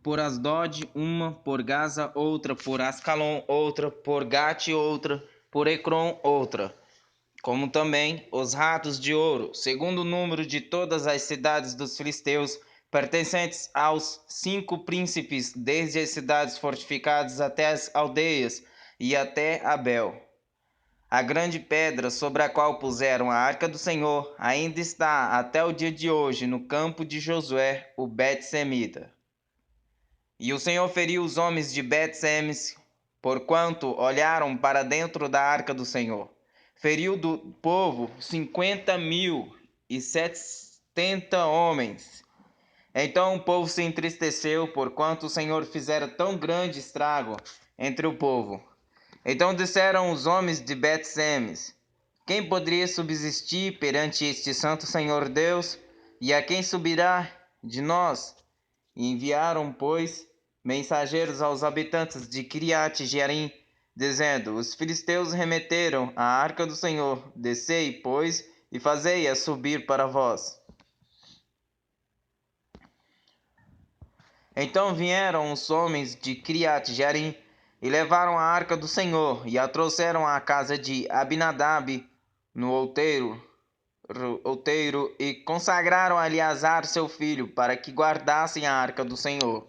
por Asdod, uma por Gaza, outra por Ascalon, outra por Gate, outra por Ecrom, outra. Como também os ratos de ouro, segundo o número de todas as cidades dos filisteus, pertencentes aos 5 príncipes, desde as cidades fortificadas até as aldeias e até Abel. A grande pedra sobre a qual puseram a arca do Senhor ainda está até o dia de hoje no campo de Josué, o Bet-Semita. E o Senhor feriu os homens de Bet-Semes, porquanto olharam para dentro da arca do Senhor. Feriu do povo 50.070 homens. Então o povo se entristeceu, porquanto o Senhor fizera tão grande estrago entre o povo. Então disseram os homens de Bet-Semes: quem poderia subsistir perante este santo Senhor Deus? E a quem subirá de nós? E enviaram, pois, mensageiros aos habitantes de Kiriat-Jearim, dizendo: os filisteus remeteram a arca do Senhor. Descei, pois, e fazei-a subir para vós. Então vieram os homens de Kiriat-Jearim e levaram a arca do Senhor e a trouxeram à casa de Abinadab no outeiro e consagraram a Eleazar seu filho para que guardassem a arca do Senhor.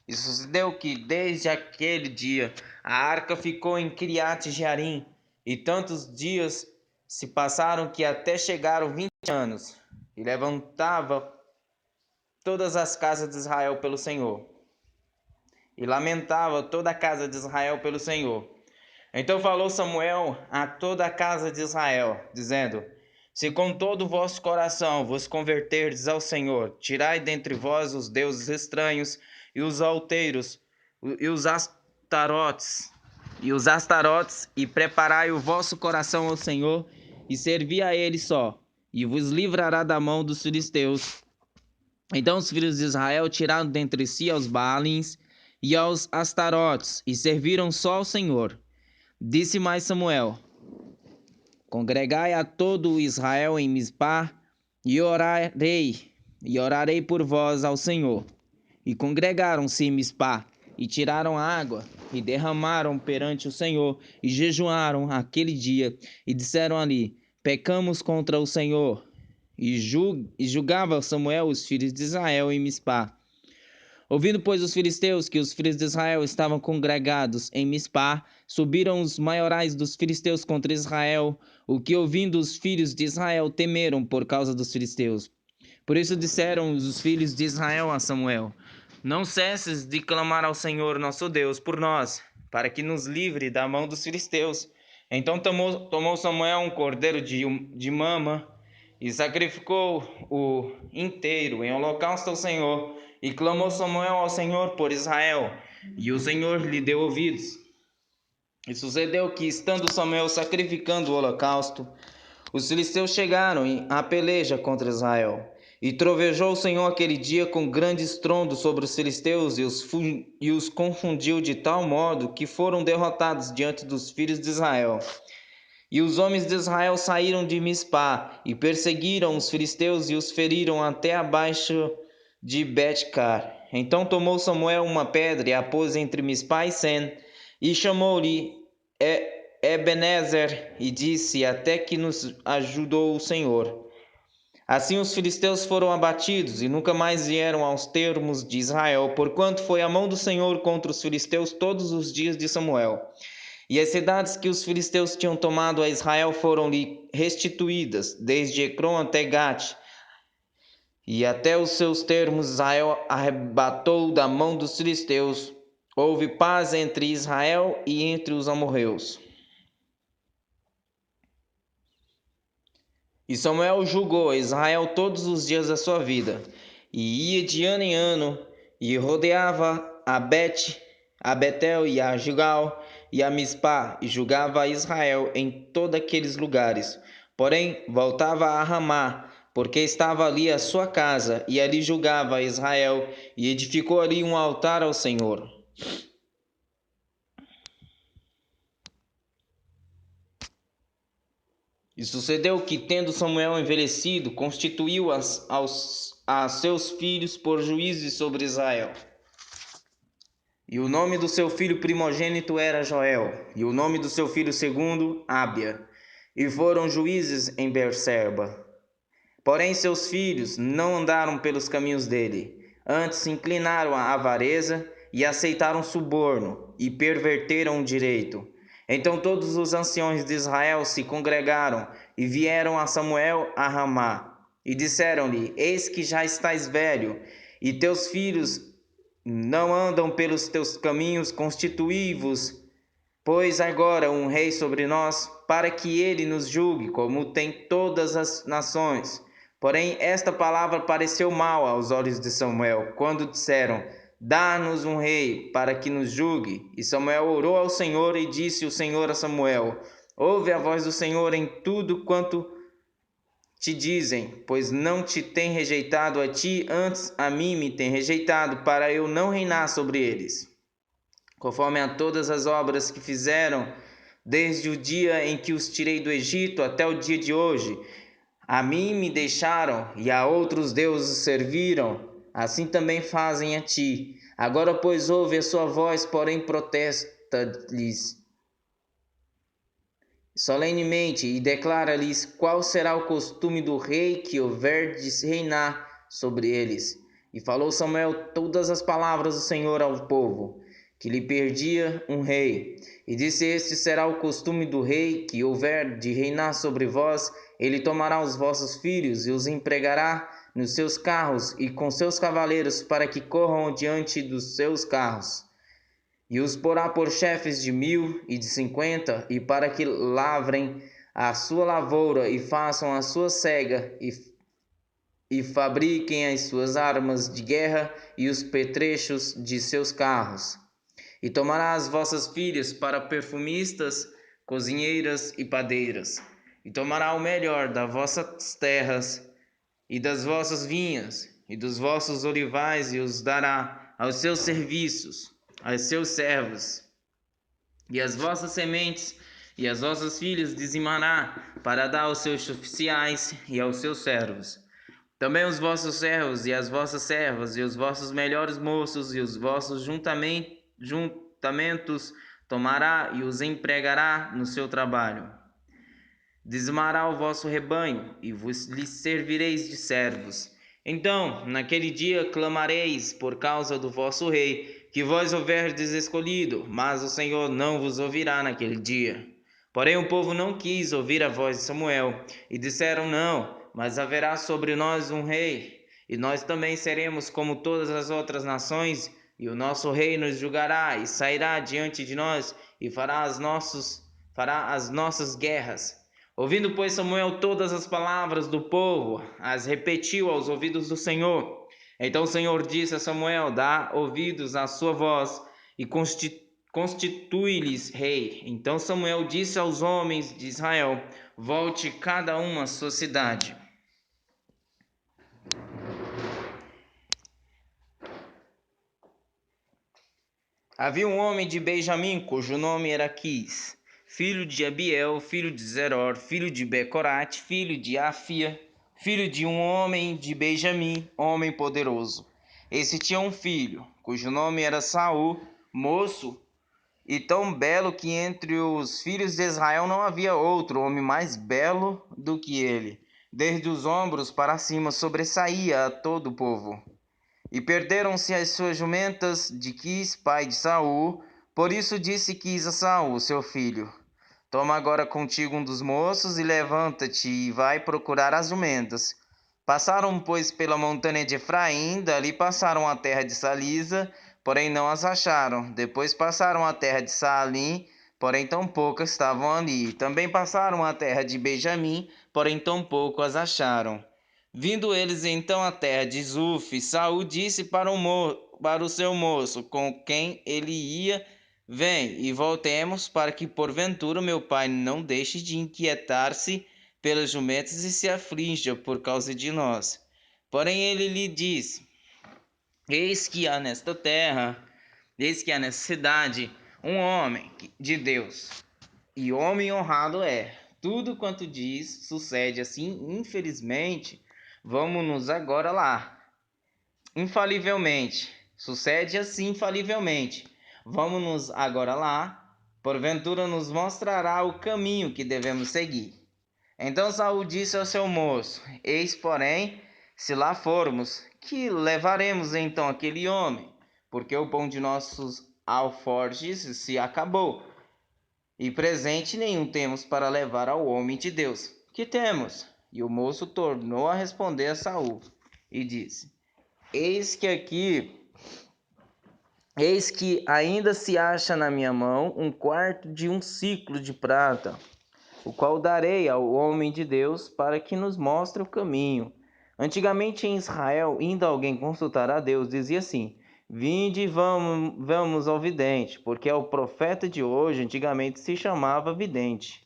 E sucedeu que desde aquele dia a arca ficou em Kiriat-Jearim, e tantos dias se passaram que até chegaram 20 anos, e levantava todas as casas de Israel pelo Senhor. E lamentava toda a casa de Israel pelo Senhor. Então falou Samuel a toda a casa de Israel, dizendo: se com todo o vosso coração vos converterdes ao Senhor, tirai dentre vós os deuses estranhos e os alteiros e os astarotes, e preparai o vosso coração ao Senhor, e servi a ele só, e vos livrará da mão dos filisteus. Então os filhos de Israel tiraram dentre si aos Baalins e aos Astarotes, e serviram só ao Senhor. Disse mais Samuel: congregai a todo o Israel em Mizpá, e orarei por vós ao Senhor. E congregaram-se em Mizpá, e tiraram água, e derramaram perante o Senhor, e jejuaram aquele dia, e disseram ali: pecamos contra o Senhor. E julgava Samuel os filhos de Israel em Mizpá. Ouvindo, pois, os filisteus que os filhos de Israel estavam congregados em Mizpá, subiram os maiorais dos filisteus contra Israel, o que ouvindo os filhos de Israel temeram por causa dos filisteus. Por isso disseram os filhos de Israel a Samuel: não cesses de clamar ao Senhor nosso Deus por nós, para que nos livre da mão dos filisteus. Então tomou Samuel um cordeiro de mama e sacrificou-o inteiro em holocausto ao Senhor. E clamou Samuel ao Senhor por Israel, e o Senhor lhe deu ouvidos. E sucedeu que, estando Samuel sacrificando o holocausto, os filisteus chegaram à peleja contra Israel. E trovejou o Senhor aquele dia com grande estrondo sobre os filisteus, e os confundiu de tal modo que foram derrotados diante dos filhos de Israel. E os homens de Israel saíram de Mizpá, e perseguiram os filisteus, e os feriram até abaixo de Betcar. Então tomou Samuel uma pedra e a pôs entre Mizpá e Sen, e chamou-lhe Ebenezer, e disse: até que nos ajudou o Senhor. Assim os filisteus foram abatidos, e nunca mais vieram aos termos de Israel, porquanto foi a mão do Senhor contra os filisteus todos os dias de Samuel. E as cidades que os filisteus tinham tomado a Israel foram-lhe restituídas, desde Ecrom até Gate, e até os seus termos Israel arrebatou da mão dos filisteus. Houve paz entre Israel e entre os amorreus. E Samuel julgou Israel todos os dias da sua vida, e ia de ano em ano, e rodeava a Betel e a Gilgal e a Mizpá, e julgava a Israel em todos aqueles lugares. Porém, voltava a Ramá, porque estava ali a sua casa, e ali julgava Israel, e edificou ali um altar ao Senhor. E sucedeu que, tendo Samuel envelhecido, constituiu a seus filhos por juízes sobre Israel. E o nome do seu filho primogênito era Joel, e o nome do seu filho segundo, Ábia. E foram juízes em Berseba. Porém seus filhos não andaram pelos caminhos dele, antes se inclinaram à avareza e aceitaram suborno, e perverteram o direito. Então todos os anciões de Israel se congregaram e vieram a Samuel a Ramá, e disseram-lhe: Eis que já estás velho, e teus filhos não andam pelos teus caminhos, constituí-vos, pois agora um rei sobre nós, para que ele nos julgue, como tem todas as nações. Porém, esta palavra pareceu mal aos olhos de Samuel, quando disseram: Dá-nos um rei para que nos julgue. E Samuel orou ao Senhor, e disse o Senhor a Samuel: Ouve a voz do Senhor em tudo quanto te dizem, pois não te tem rejeitado a ti, antes a mim me tem rejeitado, para eu não reinar sobre eles. Conforme a todas as obras que fizeram, desde o dia em que os tirei do Egito até o dia de hoje, a mim me deixaram e a outros deuses serviram, assim também fazem a ti. Agora, pois, ouve a sua voz, porém protesta-lhes solenemente e declara-lhes qual será o costume do rei que houver de reinar sobre eles. E falou Samuel todas as palavras do Senhor ao povo, que lhe perdia um rei. E disse: Este será o costume do rei que houver de reinar sobre vós. Ele tomará os vossos filhos e os empregará nos seus carros e com seus cavaleiros, para que corram diante dos seus carros. E os porá por chefes de 1.000 e de 50, e para que lavrem a sua lavoura e façam a sua cega, e fabriquem as suas armas de guerra e os petrechos de seus carros. E tomará as vossas filhas para perfumistas, cozinheiras e padeiras. E tomará o melhor das vossas terras e das vossas vinhas e dos vossos olivais, e os dará aos seus serviços, aos seus servos, e as vossas sementes e as vossas filhas dizimará, para dar aos seus oficiais e aos seus servos. Também os vossos servos e as vossas servas, e os vossos melhores moços e os vossos juntamentos tomará e os empregará no seu trabalho. Dizimará o vosso rebanho, e vos lhe servireis de servos. Então, naquele dia, clamareis por causa do vosso rei, que vós houverdes escolhido, mas o Senhor não vos ouvirá naquele dia. Porém o povo não quis ouvir a voz de Samuel, e disseram: Não, mas haverá sobre nós um rei, e nós também seremos como todas as outras nações, e o nosso rei nos julgará, e sairá diante de nós, e fará as nossas guerras. Ouvindo, pois, Samuel todas as palavras do povo, as repetiu aos ouvidos do Senhor. Então o Senhor disse a Samuel: Dá ouvidos à sua voz e constitui-lhes rei. Então Samuel disse aos homens de Israel: Volte cada um à sua cidade. Havia um homem de Benjamim, cujo nome era Quis, filho de Abiel, filho de Zeror, filho de Becorate, filho de Afia, filho de um homem de Benjamim, homem poderoso. Esse tinha um filho, cujo nome era Saul, moço e tão belo que entre os filhos de Israel não havia outro homem mais belo do que ele. Desde os ombros para cima sobressaía a todo o povo. E perderam-se as suas jumentas de Quis, pai de Saul. Por isso disse Quis a Saul, seu filho: Toma agora contigo um dos moços e levanta-te e vai procurar as jumentas. Passaram, pois, pela montanha de Efraim, dali passaram a terra de Salisa, porém não as acharam. Depois passaram a terra de Saalim, porém tampouco estavam ali. Também passaram a terra de Benjamim, porém tampouco as acharam. Vindo eles então à terra de Zuf, Saul disse para o seu moço, com quem ele ia: Vem e voltemos, para que porventura meu pai não deixe de inquietar-se pelas jumentas e se aflinja por causa de nós. Porém ele lhe disse: Eis que há nesta cidade, um homem de Deus, e homem honrado é. Tudo quanto diz sucede assim, infelizmente. Vamos-nos agora lá. Infalivelmente. Sucede assim infalivelmente. Vamos agora lá, porventura nos mostrará o caminho que devemos seguir. Então Saul disse ao seu moço: Eis, porém, se lá formos, que levaremos então aquele homem? Porque o pão de nossos alforjes se acabou, e presente nenhum temos para levar ao homem de Deus. Que temos? E o moço tornou a responder a Saul e disse: Eis que ainda se acha na minha mão um quarto de um ciclo de prata, o qual darei ao homem de Deus para que nos mostre o caminho. Antigamente em Israel, indo alguém consultar a Deus, dizia assim: Vinde e vamos ao vidente, porque é o profeta de hoje, antigamente se chamava vidente.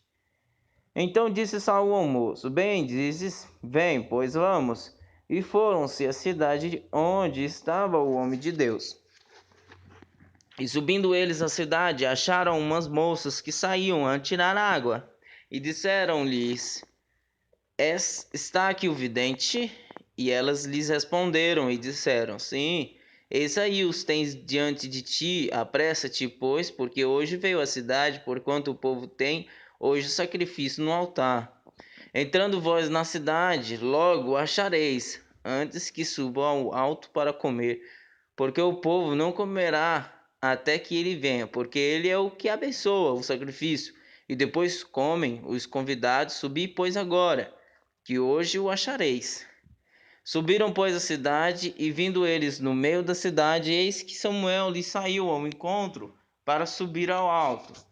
Então disse Saul ao moço: Bem dizes, vem, pois vamos. E foram-se à cidade onde estava o homem de Deus. E subindo eles à cidade, acharam umas moças que saíam a tirar água. E disseram-lhes: Está aqui o vidente? E elas lhes responderam e disseram: Sim, eis aí os tens diante de ti, apressa-te, pois, porque hoje veio a cidade, porquanto o povo tem hoje sacrifício no altar. Entrando vós na cidade, logo o achareis, antes que suba ao alto para comer, porque o povo não comerá até que ele venha, porque ele é o que abençoa o sacrifício. E depois comem os convidados, subi, pois, agora, que hoje o achareis. Subiram, pois, à cidade, e vindo eles no meio da cidade, eis que Samuel lhe saiu ao encontro para subir ao alto.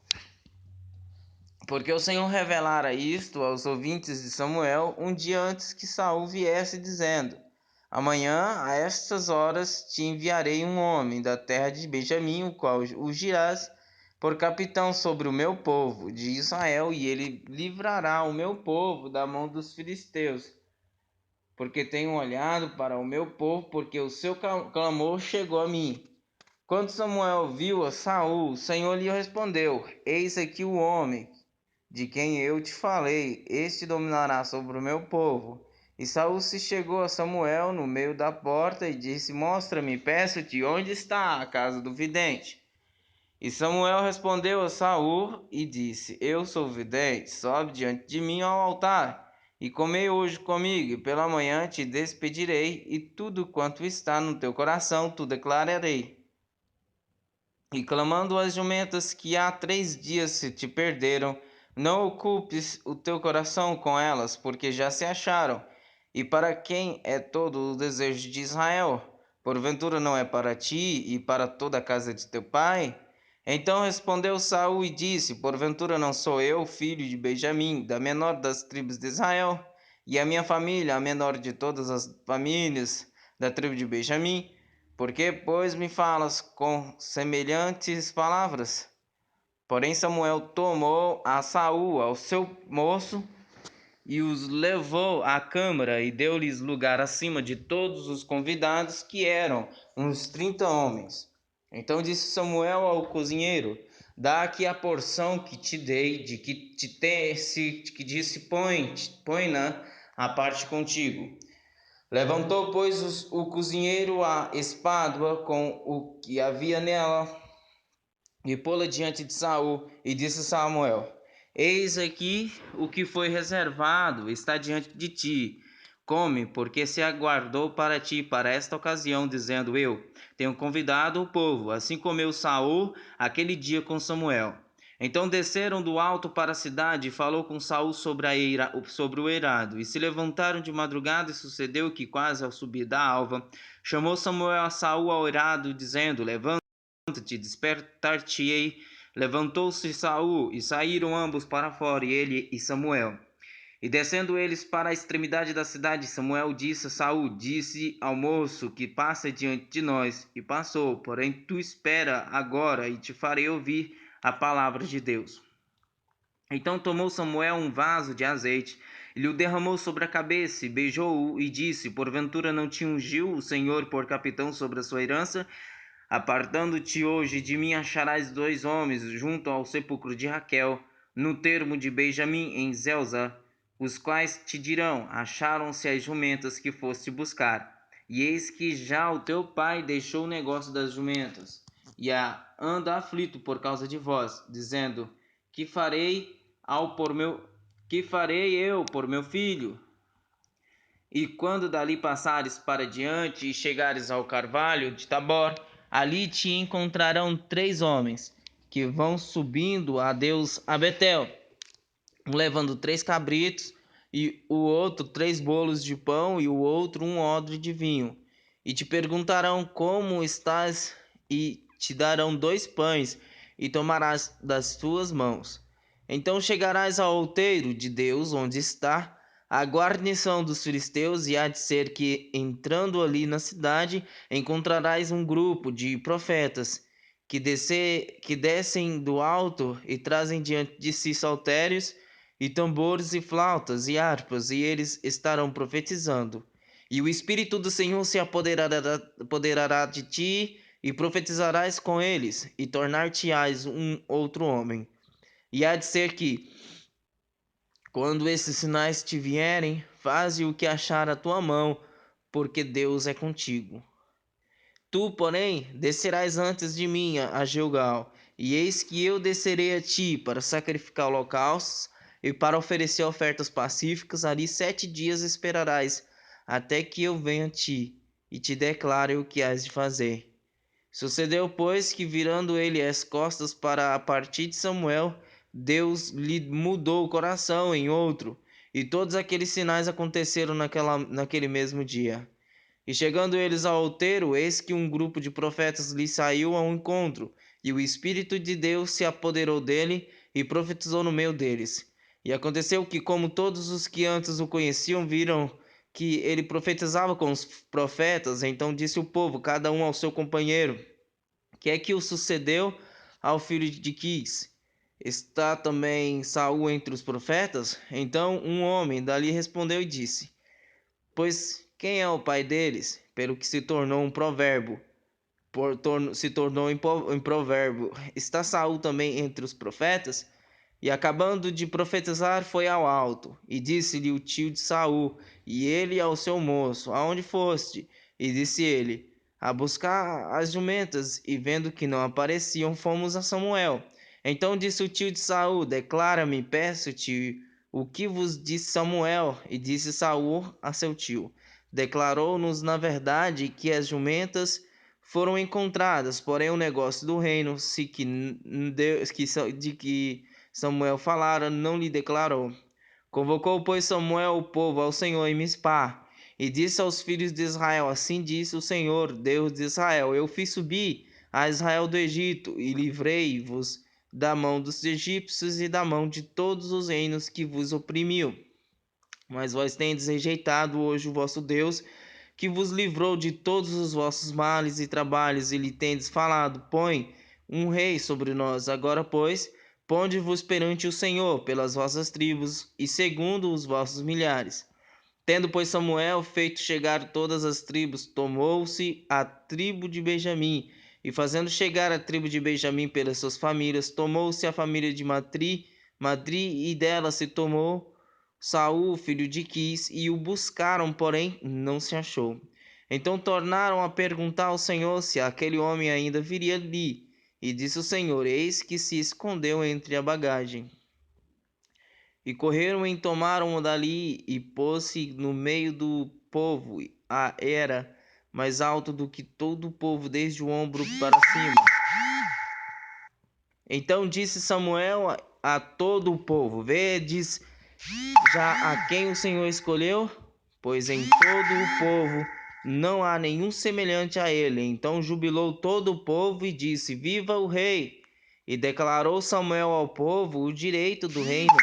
Porque o Senhor revelara isto aos ouvintes de Samuel um dia antes que Saul viesse, dizendo: Amanhã, a estas horas, te enviarei um homem da terra de Benjamim, o qual ungirás por capitão sobre o meu povo de Israel, e ele livrará o meu povo da mão dos filisteus. Porque tenho olhado para o meu povo, porque o seu clamor chegou a mim. Quando Samuel viu a Saul, o Senhor lhe respondeu: Eis aqui o homem de quem eu te falei, este dominará sobre o meu povo. E Saul se chegou a Samuel no meio da porta e disse: Mostra-me, peço-te, onde está a casa do vidente? E Samuel respondeu a Saul e disse: Eu sou o vidente, sobe diante de mim ao altar, e comei hoje comigo, e pela manhã te despedirei, e tudo quanto está no teu coração tu declararei. E clamando as jumentas que há 3 dias se te perderam, não ocupes o teu coração com elas, porque já se acharam. E para quem é todo o desejo de Israel? Porventura não é para ti e para toda a casa de teu pai? Então respondeu Saul e disse: Porventura não sou eu, filho de Benjamim, da menor das tribos de Israel? E a minha família, a menor de todas as famílias da tribo de Benjamim? Por que, pois, me falas com semelhantes palavras? Porém Samuel tomou a Saul, ao seu moço, e os levou à câmara e deu-lhes lugar acima de todos os convidados, que eram uns 30 homens. Então disse Samuel ao cozinheiro: Dá aqui a porção que te dei, de que disse: põe-na à parte contigo. Levantou, pois, o cozinheiro a espádua com o que havia nela e pô-la diante de Saul, e disse Samuel: Eis aqui o que foi reservado, está diante de ti. Come, porque se aguardou para ti para esta ocasião, dizendo: Eu tenho convidado o povo. Assim comeu Saul aquele dia com Samuel. Então desceram do alto para a cidade e falou com Saul sobre o eirado. E se levantaram de madrugada, e sucedeu que, quase ao subir da alva, chamou Samuel a Saul ao eirado, dizendo: Levanta-te, despertar-te-ei. Levantou-se Saul, e saíram ambos para fora, ele e Samuel. E descendo eles para a extremidade da cidade, Samuel disse a Saul: Disse ao moço que passa diante de nós. E passou, porém tu espera agora, e te farei ouvir a palavra de Deus. Então tomou Samuel um vaso de azeite, e lhe o derramou sobre a cabeça, e beijou-o, e disse: Porventura não te ungiu o Senhor por capitão sobre a sua herança? Apartando-te hoje de mim, acharás 2 homens junto ao sepulcro de Raquel, no termo de Benjamim, em Zelza, os quais te dirão: Acharam-se as jumentas que foste buscar. E eis que já o teu pai deixou o negócio das jumentas. e anda aflito por causa de vós, dizendo: Que farei eu por meu filho? E quando dali passares para diante e chegares ao carvalho de Tabor, ali te encontrarão 3 homens que vão subindo a Deus a Betel, um levando 3 cabritos, e o outro 3 bolos de pão, e o outro um odre de vinho. E te perguntarão como estás, e te darão 2 pães, e tomarás das tuas mãos. Então chegarás ao outeiro de Deus, onde está a guarnição dos filisteus, e há de ser que, entrando ali na cidade, encontrarás um grupo de profetas que descem do alto e trazem diante de si saltérios e tambores e flautas e harpas, e eles estarão profetizando. E o Espírito do Senhor se apoderará de ti, e profetizarás com eles, e tornar-te-ás um outro homem. E há de ser que, quando esses sinais te vierem, faze o que achar a tua mão, porque Deus é contigo. Tu, porém, descerás antes de mim a Gilgal, e eis que eu descerei a ti para sacrificar holocaustos e para oferecer ofertas pacíficas. Ali 7 dias esperarás, até que eu venha a ti e te declare o que has de fazer. Sucedeu, pois, que virando ele as costas para a partir de Samuel, Deus lhe mudou o coração em outro, e todos aqueles sinais aconteceram naquele mesmo dia. E chegando eles ao outeiro, eis que um grupo de profetas lhe saiu ao encontro, e o Espírito de Deus se apoderou dele e profetizou no meio deles. E aconteceu que, como todos os que antes o conheciam viram que ele profetizava com os profetas, então disse o povo, cada um ao seu companheiro: Que é que o sucedeu ao filho de Quis? Está também Saul entre os profetas? Então um homem dali respondeu e disse: Pois quem é o pai deles? Pelo que se tornou um provérbio. Se tornou em provérbio. Está Saul também entre os profetas? E acabando de profetizar, foi ao alto, e disse-lhe o tio de Saul, e ele ao seu moço: Aonde foste? E disse ele: A buscar as jumentas, e vendo que não apareciam, fomos a Samuel. Então disse o tio de Saul: Declara-me, peço-te, o que vos disse Samuel? E disse Saul a seu tio: Declarou-nos na verdade que as jumentas foram encontradas, porém o negócio do reino, de que Samuel falara, não lhe declarou. Convocou, pois, Samuel o povo ao Senhor em Mispá, e disse aos filhos de Israel: Assim disse o Senhor, Deus de Israel: Eu fiz subir a Israel do Egito, e livrei-vos da mão dos egípcios e da mão de todos os reinos que vos oprimiu. Mas vós tendes rejeitado hoje o vosso Deus, que vos livrou de todos os vossos males e trabalhos, e lhe tendes falado: Põe um rei sobre nós. Agora, pois, ponde-vos perante o Senhor pelas vossas tribos e segundo os vossos milhares. Tendo, pois, Samuel feito chegar todas as tribos, tomou-se a tribo de Benjamim, e fazendo chegar a tribo de Benjamim pelas suas famílias, tomou-se a família de Matri, e dela se tomou Saul, filho de Quis, e o buscaram, porém não se achou. Então tornaram a perguntar ao Senhor se aquele homem ainda viria ali. E disse o Senhor: Eis que se escondeu entre a bagagem. E correram e tomaram-o dali, e pôs-se no meio do povo. Era mais alto do que todo o povo, desde o ombro para cima. Então disse Samuel a todo o povo: Vedes já a quem o Senhor escolheu? Pois em todo o povo não há nenhum semelhante a ele. Então jubilou todo o povo e disse: Viva o rei! E declarou Samuel ao povo o direito do reino,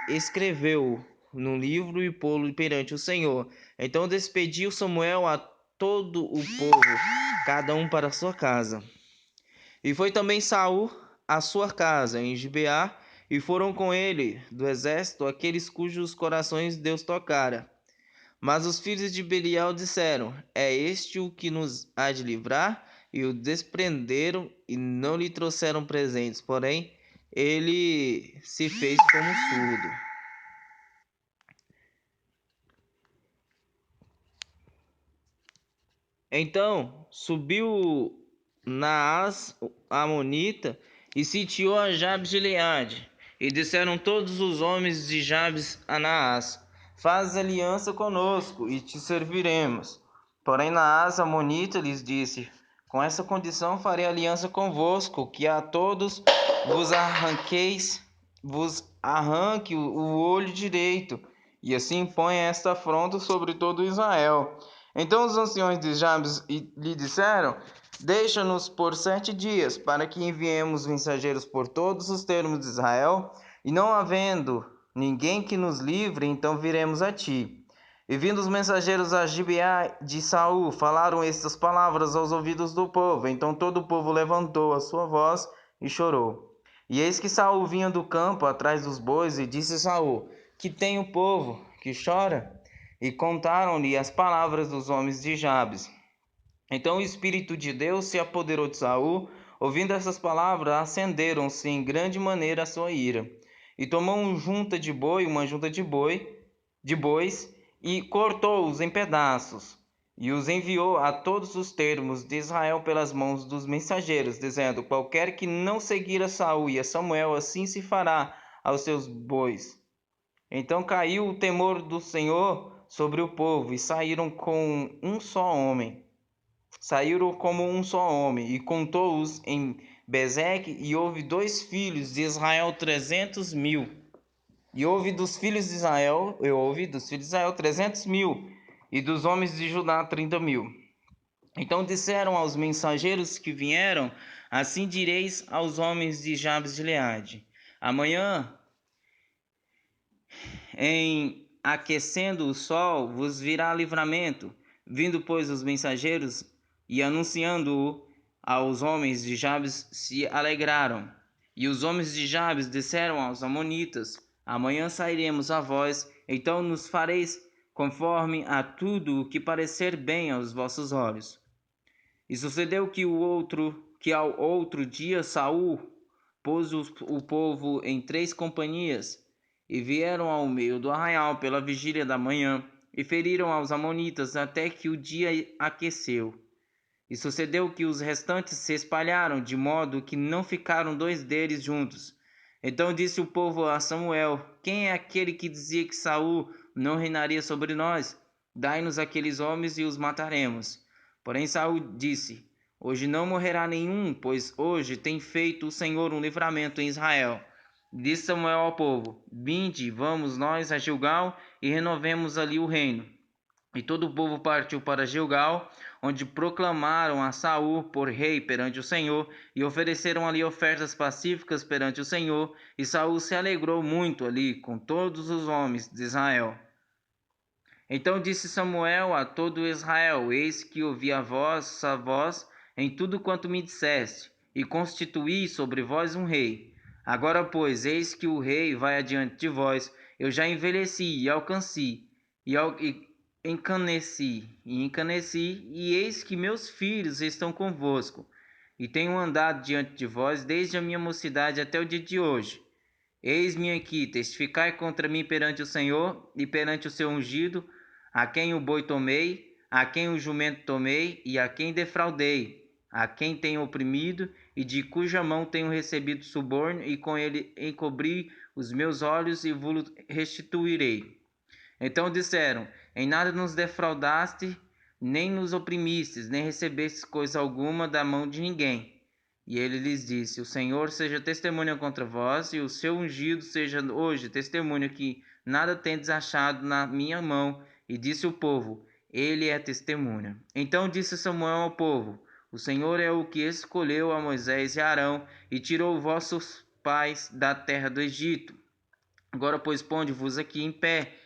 e escreveu no livro e pô-lo perante o Senhor. Então despediu Samuel a todo o povo, cada um para sua casa. E foi também Saul à sua casa em Gibeá, e foram com ele do exército aqueles cujos corações Deus tocara. Mas os filhos de Belial disseram: É este o que nos há de livrar? E o desprenderam e não lhe trouxeram presentes. Porém, ele se fez como surdo. Então subiu Naás, amonita, e sitiou a Jabes de Gileade. E disseram todos os homens de Jabes a Naás: Faz aliança conosco, e te serviremos. Porém Naás, amonita, lhes disse: Com essa condição farei aliança convosco, que a todos vos arranque o olho direito, e assim ponha esta afronta sobre todo Israel. Então os anciões de Jabes lhe disseram: Deixa-nos por 7 dias, para que enviemos mensageiros por todos os termos de Israel, e não havendo ninguém que nos livre, então viremos a ti. E vindo os mensageiros a Gibeá de Saul, falaram estas palavras aos ouvidos do povo. Então todo o povo levantou a sua voz e chorou. E eis que Saul vinha do campo atrás dos bois, e disse Saul: Que tem o povo que chora? E contaram-lhe as palavras dos homens de Jabes. Então o Espírito de Deus se apoderou de Saul. Ouvindo essas palavras, acenderam-se em grande maneira a sua ira. E tomou uma junta de bois, e cortou-os em pedaços, e os enviou a todos os termos de Israel pelas mãos dos mensageiros, dizendo: Qualquer que não seguir a Saul e a Samuel, assim se fará aos seus bois. Então caiu o temor do Senhor sobre o povo, e saíram como um só homem, e contou-os em Bezeque, e houve dos filhos de Israel 300.000. E houve dos filhos de Israel 300.000, e dos homens de Judá 30.000. Então disseram aos mensageiros que vieram: Assim direis aos homens de Jabes de Gileade: Amanhã, em aquecendo o sol, vos virá livramento. Vindo, pois, os mensageiros e anunciando-o aos homens de Jabes, se alegraram. E os homens de Jabes disseram aos amonitas: Amanhã sairemos a vós, então nos fareis conforme a tudo o que parecer bem aos vossos olhos. E sucedeu que ao outro dia Saul pôs o povo em 3 companhias, e vieram ao meio do arraial pela vigília da manhã, e feriram aos amonitas até que o dia aqueceu. E sucedeu que os restantes se espalharam, de modo que não ficaram 2 deles juntos. Então disse o povo a Samuel: Quem é aquele que dizia que Saul não reinaria sobre nós? Dai-nos aqueles homens e os mataremos. Porém Saul disse: Hoje não morrerá nenhum, pois hoje tem feito o Senhor um livramento em Israel. Disse Samuel ao povo: Vinde, vamos nós a Gilgal e renovemos ali o reino. E todo o povo partiu para Gilgal, onde proclamaram a Saul por rei perante o Senhor, e ofereceram ali ofertas pacíficas perante o Senhor, e Saul se alegrou muito ali com todos os homens de Israel. Então disse Samuel a todo Israel: Eis que ouvi a vossa voz em tudo quanto me disseste, e constituí sobre vós um rei. Agora, pois, eis que o rei vai adiante de vós. Eu já envelheci e encaneci, e eis que meus filhos estão convosco, e tenho andado diante de vós desde a minha mocidade até o dia de hoje. Eis-me aqui, testificai contra mim perante o Senhor e perante o seu ungido, a quem o boi tomei, a quem o jumento tomei, e a quem defraudei, a quem tenho oprimido, e de cuja mão tenho recebido suborno, e com ele encobri os meus olhos, e vos restituirei. Então disseram: Em nada nos defraudaste, nem nos oprimistes, nem recebestes coisa alguma da mão de ninguém. E ele lhes disse: O Senhor seja testemunha contra vós, e o seu ungido seja hoje testemunha que nada tendes achado na minha mão. E disse o povo: Ele é testemunha. Então disse Samuel ao povo: O Senhor é o que escolheu a Moisés e Arão, e tirou vossos pais da terra do Egito. Agora, pois, ponde-vos aqui em pé,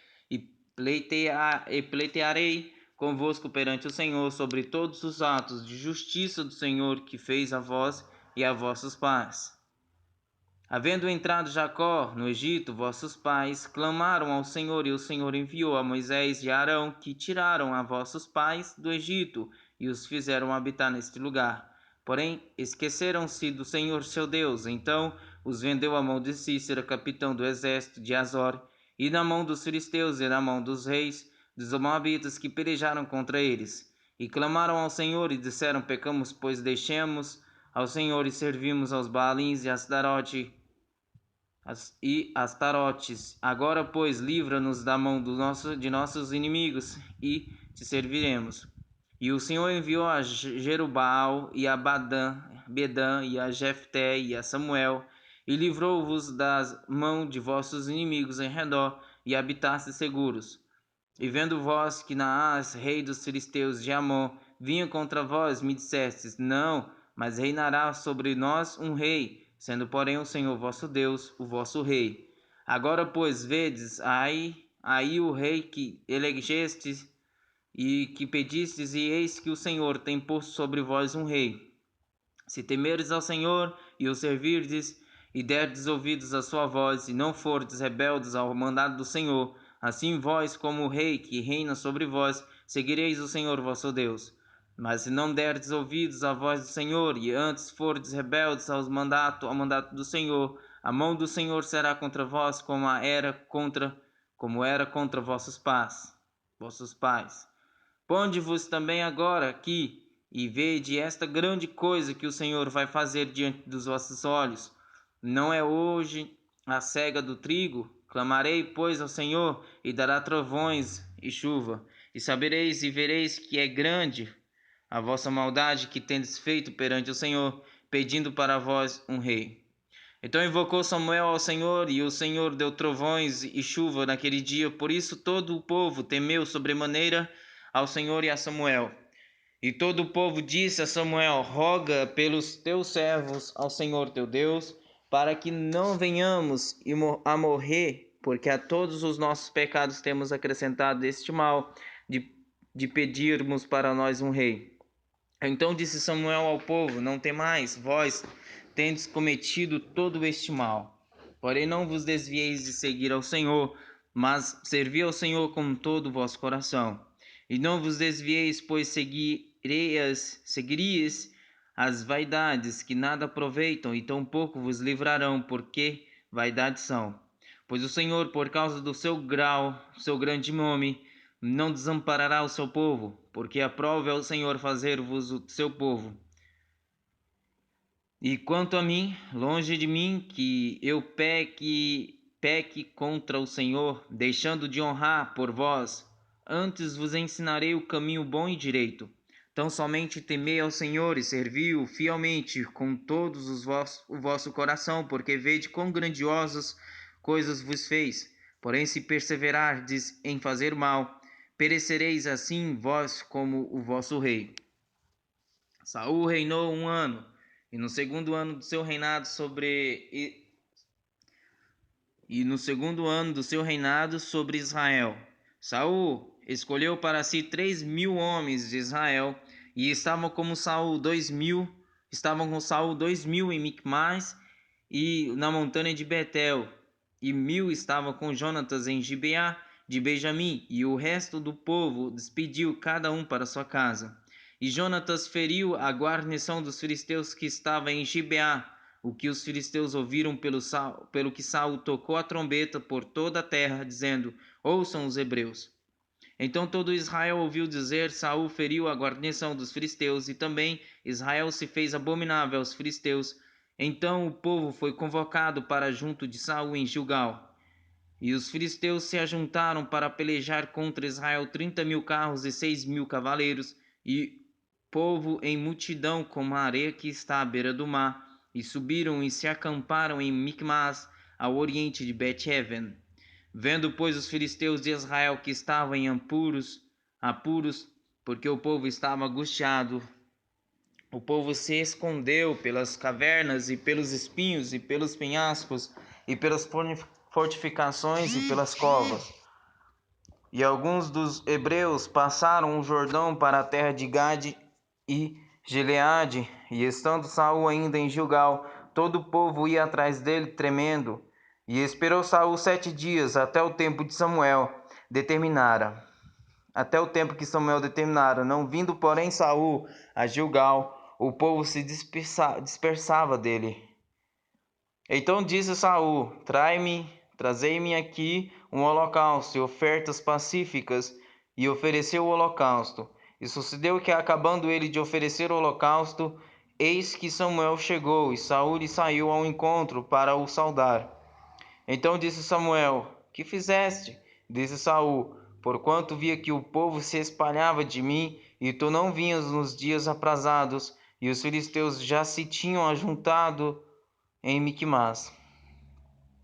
e pleitearei convosco perante o Senhor sobre todos os atos de justiça do Senhor que fez a vós e a vossos pais. Havendo entrado Jacó no Egito, vossos pais clamaram ao Senhor, e o Senhor enviou a Moisés e a Arão, que tiraram a vossos pais do Egito e os fizeram habitar neste lugar. Porém, esqueceram-se do Senhor seu Deus. Então os vendeu à mão de Cícera, capitão do exército de Azor, e na mão dos filisteus, e na mão dos reis dos moabitas que pelejaram contra eles. E clamaram ao Senhor e disseram: pecamos, pois deixemos ao Senhor e servimos aos Baalins e Astarotes. Agora, pois, livra-nos da mão de nossos inimigos e te serviremos. E o Senhor enviou a Jerubaal e a Bedã e a Jefté e a Samuel, e livrou-vos da mão de vossos inimigos em redor, e habitastes seguros. E vendo vós que Naás, rei dos filisteus de Amon, vinha contra vós, me dissestes: não, mas reinará sobre nós um rei, sendo porém o Senhor vosso Deus o vosso rei. Agora, pois, vedes aí o rei que elegestes e que pedistes, e eis que o Senhor tem posto sobre vós um rei. Se temerdes ao Senhor e o servirdes, e derdes ouvidos à sua voz, e não fordes rebeldes ao mandado do Senhor, assim vós, como o rei que reina sobre vós, seguireis o Senhor vosso Deus. Mas se não derdes ouvidos à voz do Senhor, e antes fordes rebeldes ao mandato do Senhor, a mão do Senhor será contra vós como era contra vossos pais. Ponde-vos também agora aqui, e vede esta grande coisa que o Senhor vai fazer diante dos vossos olhos. Não é hoje a cega do trigo? Clamarei, pois, ao Senhor, e dará trovões e chuva. E sabereis e vereis que é grande a vossa maldade que tendes feito perante o Senhor, pedindo para vós um rei. Então invocou Samuel ao Senhor, e o Senhor deu trovões e chuva naquele dia. Por isso todo o povo temeu sobremaneira ao Senhor e a Samuel. E todo o povo disse a Samuel: roga pelos teus servos ao Senhor teu Deus, para que não venhamos a morrer, porque a todos os nossos pecados temos acrescentado este mal de pedirmos para nós um rei. Então disse Samuel ao povo: não temais, vós tendes cometido todo este mal. Porém não vos desvieis de seguir ao Senhor, mas servi ao Senhor com todo o vosso coração. E não vos desvieis, pois seguiríeis as vaidades que nada aproveitam, e tampouco vos livrarão, porque vaidades são. Pois o Senhor, por causa do seu grande nome, não desamparará o seu povo, porque aprove ao Senhor fazer-vos o seu povo. E quanto a mim, longe de mim que eu peque contra o Senhor, deixando de honrar por vós. Antes vos ensinarei o caminho bom e direito. Tão somente temei ao Senhor e servi-o fielmente com todos o vosso coração, porque vede quão grandiosas coisas vos fez. Porém, se perseverardes em fazer mal, perecereis assim vós como o vosso rei. Saul reinou 1 ano, e no segundo ano do seu reinado sobre Israel, Saul escolheu para si 3.000 homens de Israel, e estavam com Saul 2.000 em Micmas e na montanha de Betel, e 1.000 estavam com Jonatas em Gibeá de Benjamim, e o resto do povo despediu cada um para sua casa. E Jonatas feriu a guarnição dos filisteus que estava em Gibeá, o que os filisteus ouviram pelo que Saul tocou a trombeta por toda a terra, dizendo: ouçam os hebreus. Então todo Israel ouviu dizer: Saul feriu a guarnição dos filisteus, e também Israel se fez abominável aos filisteus. Então o povo foi convocado para junto de Saul em Gilgal. E os filisteus se ajuntaram para pelejar contra Israel 30.000 carros e 6.000 cavaleiros, e povo em multidão como a areia que está à beira do mar, e subiram e se acamparam em Micmas, ao oriente de Bet-Aven. Vendo, pois, os filisteus de Israel que estavam em apuros, porque o povo estava angustiado, o povo se escondeu pelas cavernas e pelos espinhos e pelos penhascos e pelas fortificações e pelas covas. E alguns dos hebreus passaram o Jordão para a terra de Gade e Gileade, e estando Saul ainda em Gilgal, todo o povo ia atrás dele tremendo. E esperou Saul 7 dias, até o tempo que Samuel determinara. Não vindo, porém, Saul a Gilgal, o povo se dispersava dele. Então disse Saul: trazei-me aqui um holocausto e ofertas pacíficas, e ofereceu o holocausto. E sucedeu que, acabando ele de oferecer o holocausto, eis que Samuel chegou, e Saul lhe saiu ao encontro para o saudar. Então disse Samuel: Que fizeste? Disse Saul: Porquanto via que o povo se espalhava de mim, e tu não vinhas nos dias aprazados, e os filisteus já se tinham ajuntado em Miquimás.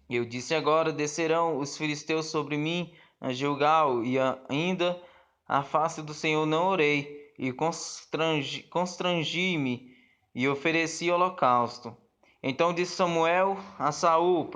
Eu disse: Agora descerão os filisteus sobre mim a Gilgal, e ainda à face do Senhor não orei, e constrangi-me e ofereci holocausto. Então disse Samuel a Saul: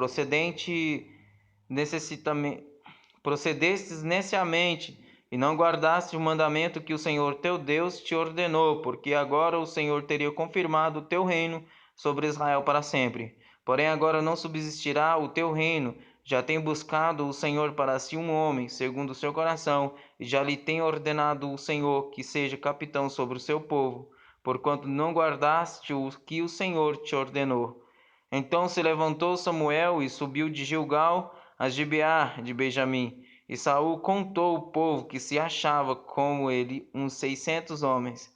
Procedestes neciamente, e não guardaste o mandamento que o Senhor teu Deus te ordenou, porque agora o Senhor teria confirmado o teu reino sobre Israel para sempre. Porém agora não subsistirá o teu reino. Já tem buscado o Senhor para si um homem, segundo o seu coração, e já lhe tem ordenado o Senhor que seja capitão sobre o seu povo, porquanto não guardaste o que o Senhor te ordenou. Então se levantou Samuel e subiu de Gilgal a Gibeá de Benjamim. E Saul contou o povo que se achava como ele, uns 600 homens.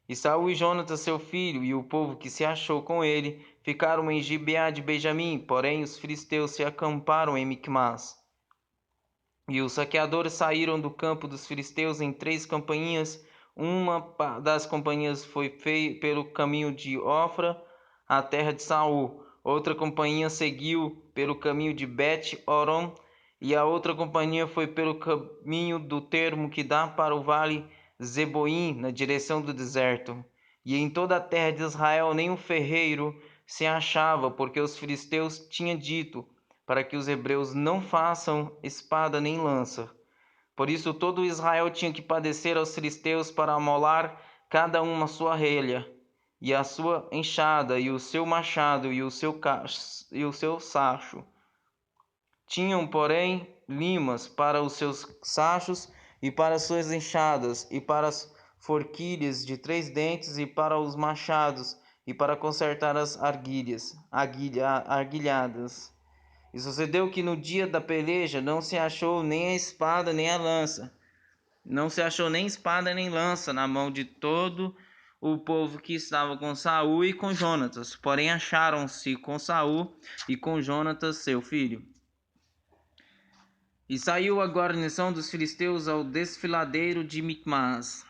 E Saul e Jonatas seu filho, e o povo que se achou com ele, ficaram em Gibeá de Benjamim, porém os filisteus se acamparam em Micmás. E os saqueadores saíram do campo dos filisteus em 3 companhias. Uma das companhias foi pelo caminho de Ofra, a terra de Saul. Outra companhia seguiu pelo caminho de Bet-Horon, e a outra companhia foi pelo caminho do termo que dá para o vale Zeboim, na direção do deserto. E em toda a terra de Israel nenhum ferreiro se achava, porque os filisteus tinham dito para que os hebreus não façam espada nem lança. Por isso todo Israel tinha que padecer aos filisteus para amolar cada um a sua relha, e a sua enxada, e o seu machado, e o seu sacho. Tinham, porém, limas para os seus sachos, e para as suas enxadas, e para as forquilhas de 3 dentes, e para os machados, e para consertar as arguilhadas. E sucedeu que no dia da peleja não se achou nem a espada nem a lança. Não se achou nem espada nem lança na mão de todo o povo que estava com Saul e com Jonatas. Porém acharam-se com Saul e com Jonatas seu filho. E saiu a guarnição dos filisteus ao desfiladeiro de Micmás.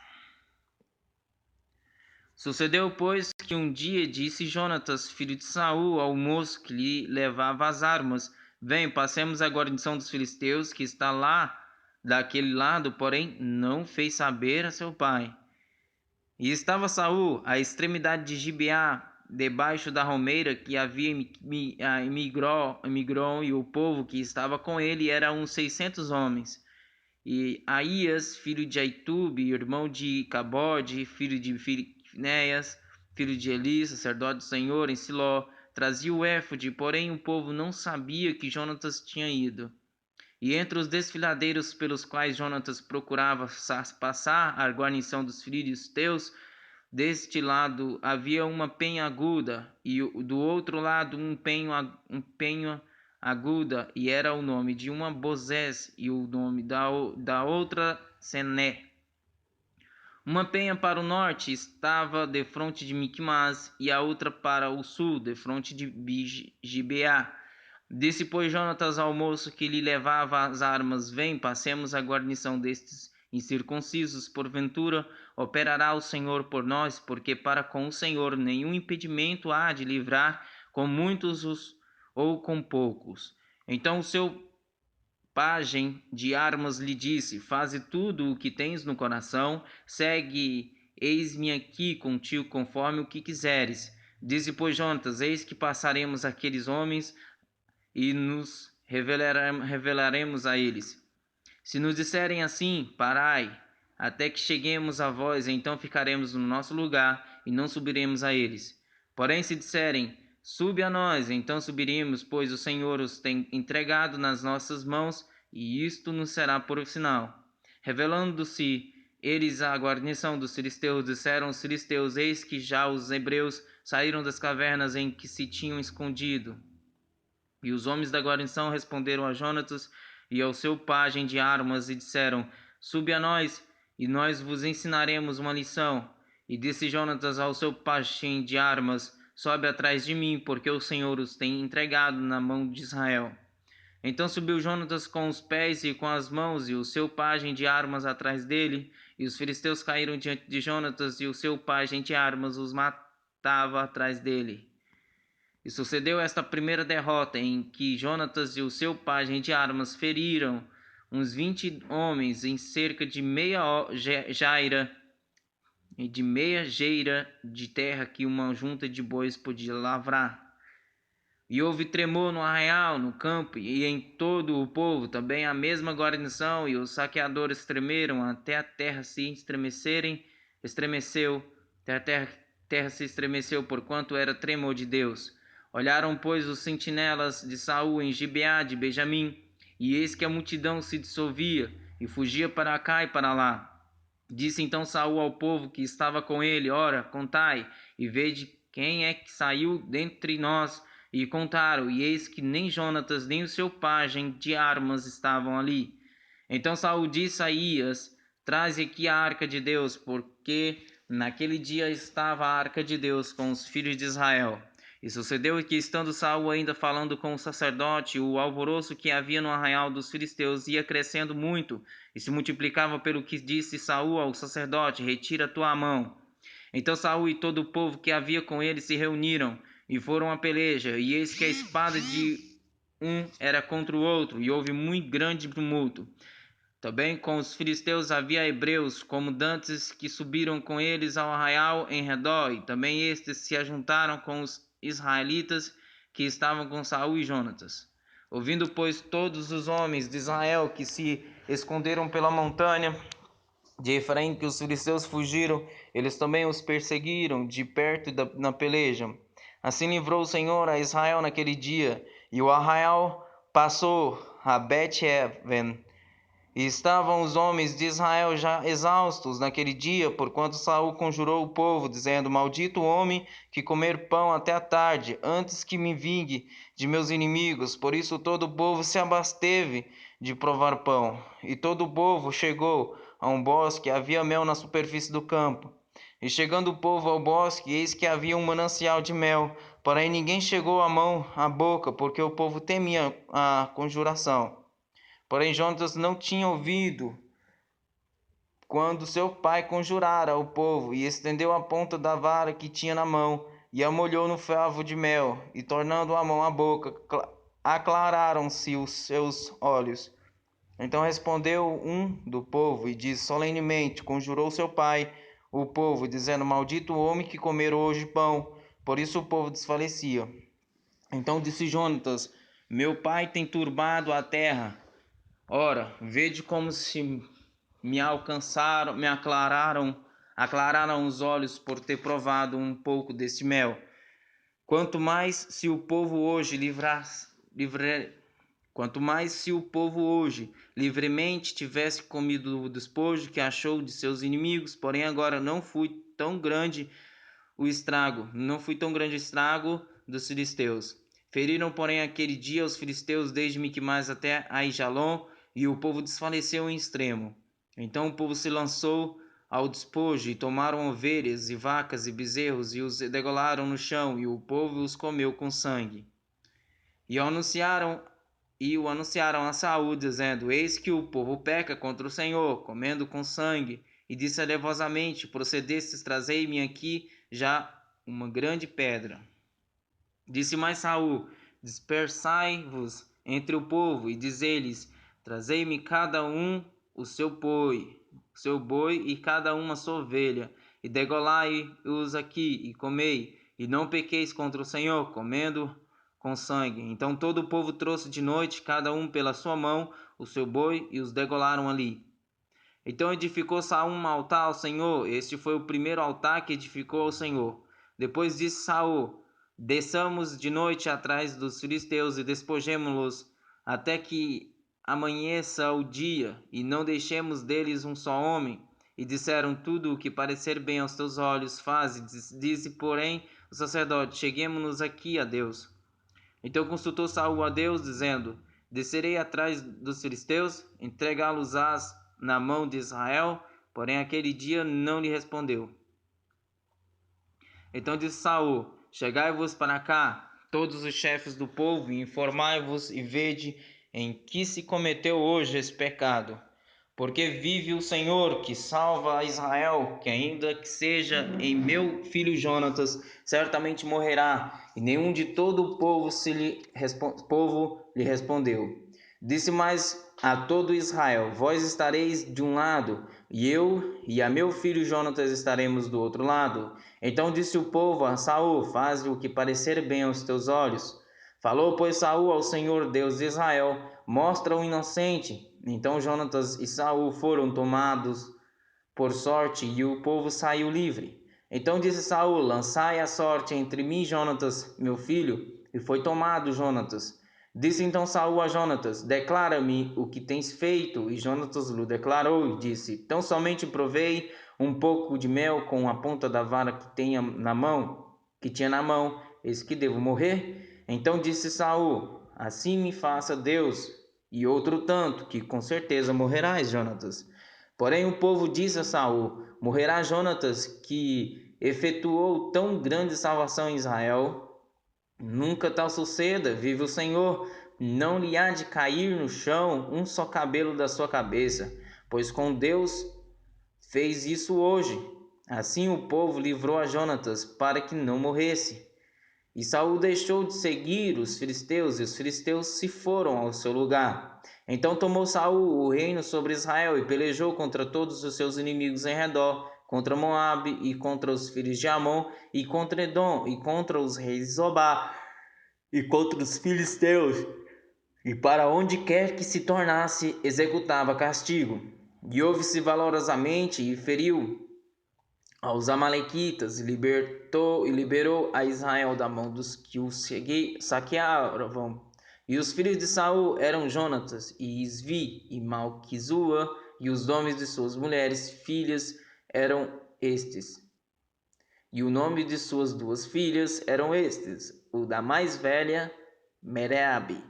Sucedeu, pois, que um dia disse Jonatas, filho de Saul, ao moço que lhe levava as armas: Vem, passemos a guarnição dos filisteus, que está lá daquele lado, porém não fez saber a seu pai. E estava Saul à extremidade de Gibeá, debaixo da romeira que havia em Migron, e o povo que estava com ele era uns 600 homens. E Aías, filho de Aitube, irmão de Cabode, filho de Finéias, filho de Eli, sacerdote do Senhor, em Siló, trazia o éfode, porém o povo não sabia que Jonatas tinha ido. E entre os desfiladeiros pelos quais Jonatas procurava passar a guarnição dos filisteus, deste lado havia uma penha aguda, e do outro lado um penho aguda, e era o nome de uma Bozés, e o nome da outra Sené. Uma penha para o norte estava defronte de Micmás, e a outra para o sul, defronte de Gibeá. Disse, pois, Jonatas ao moço que lhe levava as armas: Vem, passemos a guarnição destes incircuncisos. Porventura operará o Senhor por nós, porque para com o Senhor nenhum impedimento há de livrar, com muitos ou com poucos. Então o seu pajem de armas lhe disse: Faze tudo o que tens no coração, segue, eis-me aqui contigo conforme o que quiseres. Disse, pois, Jonatas: Eis que passaremos aqueles homens e nos revelaremos a eles. Se nos disserem assim: Parai, até que cheguemos a vós, então ficaremos no nosso lugar e não subiremos a eles. Porém, se disserem: Sube a nós, então subiremos, pois o Senhor os tem entregado nas nossas mãos, e isto nos será por sinal. Revelando-se eles à guarnição dos filisteus, disseram os filisteus: Eis que já os hebreus saíram das cavernas em que se tinham escondido. E os homens da guarnição responderam a Jonatas e ao seu pajem de armas e disseram: Sube a nós, e nós vos ensinaremos uma lição. E disse Jonatas ao seu pajem de armas: Sobe atrás de mim, porque o Senhor os tem entregado na mão de Israel. Então subiu Jonatas com os pés e com as mãos, e o seu pajem de armas atrás dele. E os filisteus caíram diante de Jonatas, e o seu pajem de armas os matava atrás dele. E sucedeu esta primeira derrota, em que Jonatas e o seu pajem de armas feriram uns 20 homens em cerca de meia jaira de terra que uma junta de bois podia lavrar. E houve tremor no arraial, no campo e em todo o povo, também a mesma guarnição, e os saqueadores tremeram até a terra se estremeceu, até a terra se estremeceu, porquanto era tremor de Deus. Olharam, pois, os sentinelas de Saul em Gibeá de Benjamim, e eis que a multidão se dissolvia, e fugia para cá e para lá. Disse então Saul ao povo que estava com ele: Ora, contai, e vede quem é que saiu dentre nós. E contaram, e eis que nem Jonatas nem o seu pajem de armas estavam ali. Então Saul disse a Aías: Traze aqui a arca de Deus, porque naquele dia estava a arca de Deus com os filhos de Israel. E sucedeu que, estando Saul ainda falando com o sacerdote, o alvoroço que havia no arraial dos filisteus ia crescendo muito, e se multiplicava, pelo que disse Saul ao sacerdote: Retira a tua mão. Então Saul e todo o povo que havia com ele se reuniram e foram à peleja, e eis que a espada de um era contra o outro, e houve muito grande tumulto. Também com os filisteus havia hebreus, como dantes, que subiram com eles ao arraial em redor, e também estes se ajuntaram com os israelitas que estavam com Saul e Jonatas. Ouvindo, pois, todos os homens de Israel que se esconderam pela montanha de Efraim que os filisteus fugiram, eles também os perseguiram de perto na peleja. Assim livrou o Senhor a Israel naquele dia, e o arraial passou a Bet-Aven. E estavam os homens de Israel já exaustos naquele dia, porquanto Saul conjurou o povo, dizendo: Maldito o homem que comer pão até a tarde, antes que me vingue de meus inimigos. Por isso todo o povo se abasteve de provar pão. E todo o povo chegou a um bosque, havia mel na superfície do campo. E chegando o povo ao bosque, eis que havia um manancial de mel, porém ninguém chegou a mão à boca, porque o povo temia a conjuração. Porém Jonatas não tinha ouvido quando seu pai conjurara ao povo, e estendeu a ponta da vara que tinha na mão, e a molhou no favo de mel, e tornando a mão à boca, aclararam-se os seus olhos. Então respondeu um do povo, e disse solenemente: Conjurou seu pai o povo, dizendo: Maldito o homem que comer hoje pão. Por isso o povo desfalecia. Então disse Jonatas: Meu pai tem turbado a terra. Ora, vede como se me aclararam os olhos por ter provado um pouco deste mel. Quanto mais se o povo hoje livremente tivesse comido o despojo que achou de seus inimigos, porém agora não foi tão grande o estrago dos filisteus. Feriram, porém, aquele dia os filisteus desde Miquimais até Aijalon, e o povo desfaleceu em extremo. Então o povo se lançou ao despojo, e tomaram ovelhas e vacas e bezerros, e os degolaram no chão, e o povo os comeu com sangue. E o anunciaram a Saul, dizendo: Eis que o povo peca contra o Senhor, comendo com sangue. E disse alevosamente: Procedestes, trazei-me aqui já uma grande pedra. Disse mais Saul: Dispersai-vos entre o povo, e dizei-lhes: Trazei-me cada um o seu boi e cada uma a sua ovelha, e degolai-os aqui, e comei, e não pequeis contra o Senhor, comendo com sangue. Então todo o povo trouxe de noite, cada um pela sua mão, o seu boi, e os degolaram ali. Então edificou Saul um altar ao Senhor. Este foi o primeiro altar que edificou ao Senhor. Depois disse Saul: Desçamos de noite atrás dos filisteus e despojemo-los até que amanheça o dia, e não deixemos deles um só homem. E disseram: Tudo o que parecer bem aos teus olhos, faze. Disse, porém, o sacerdote: Cheguemo-nos aqui a Deus. Então consultou Saul a Deus, dizendo: Descerei atrás dos filisteus, entregá-los-ás na mão de Israel? Porém aquele dia não lhe respondeu. Então disse Saul: Chegai-vos para cá, todos os chefes do povo, e informai-vos e vede em que se cometeu hoje esse pecado. Porque vive o Senhor que salva a Israel, que ainda que seja em meu filho Jonatas, certamente morrerá. E nenhum de todo o povo lhe respondeu. Disse mais a todo Israel: Vós estareis de um lado, e eu e a meu filho Jonatas estaremos do outro lado. Então disse o povo a Saul: Faze o que parecer bem aos teus olhos. Falou, pois, Saul ao Senhor Deus de Israel: Mostra o inocente. Então Jonatas e Saul foram tomados por sorte, e o povo saiu livre. Então disse Saul: Lançai a sorte entre mim e Jonatas, meu filho. E foi tomado Jonatas. Disse então Saul a Jonatas: Declara-me o que tens feito. E Jonatas lhe declarou e disse: Tão somente provei um pouco de mel com a ponta da vara que tinha na mão, eis que devo morrer? Então disse Saul: Assim me faça Deus, e outro tanto, que com certeza morrerás, Jonatas. Porém o povo disse a Saul: Morrerá Jonatas, que efetuou tão grande salvação em Israel? Nunca tal suceda, vive o Senhor, não lhe há de cair no chão um só cabelo da sua cabeça, pois com Deus fez isso hoje. Assim o povo livrou a Jonatas para que não morresse. E Saul deixou de seguir os filisteus, e os filisteus se foram ao seu lugar. Então tomou Saul o reino sobre Israel e pelejou contra todos os seus inimigos em redor, contra Moabe e contra os filhos de Amon, e contra Edom, e contra os reis de Zobá, e contra os filisteus. E para onde quer que se tornasse, executava castigo. E houve-se valorosamente e feriu aos amalequitas, e liberou a Israel da mão dos que os saqueavam. E os filhos de Saul eram Jonatas, e Isvi, e Malquizua, e os nomes de suas mulheres filhas eram estes. E o nome de suas duas filhas eram estes: o da mais velha, Mereabe,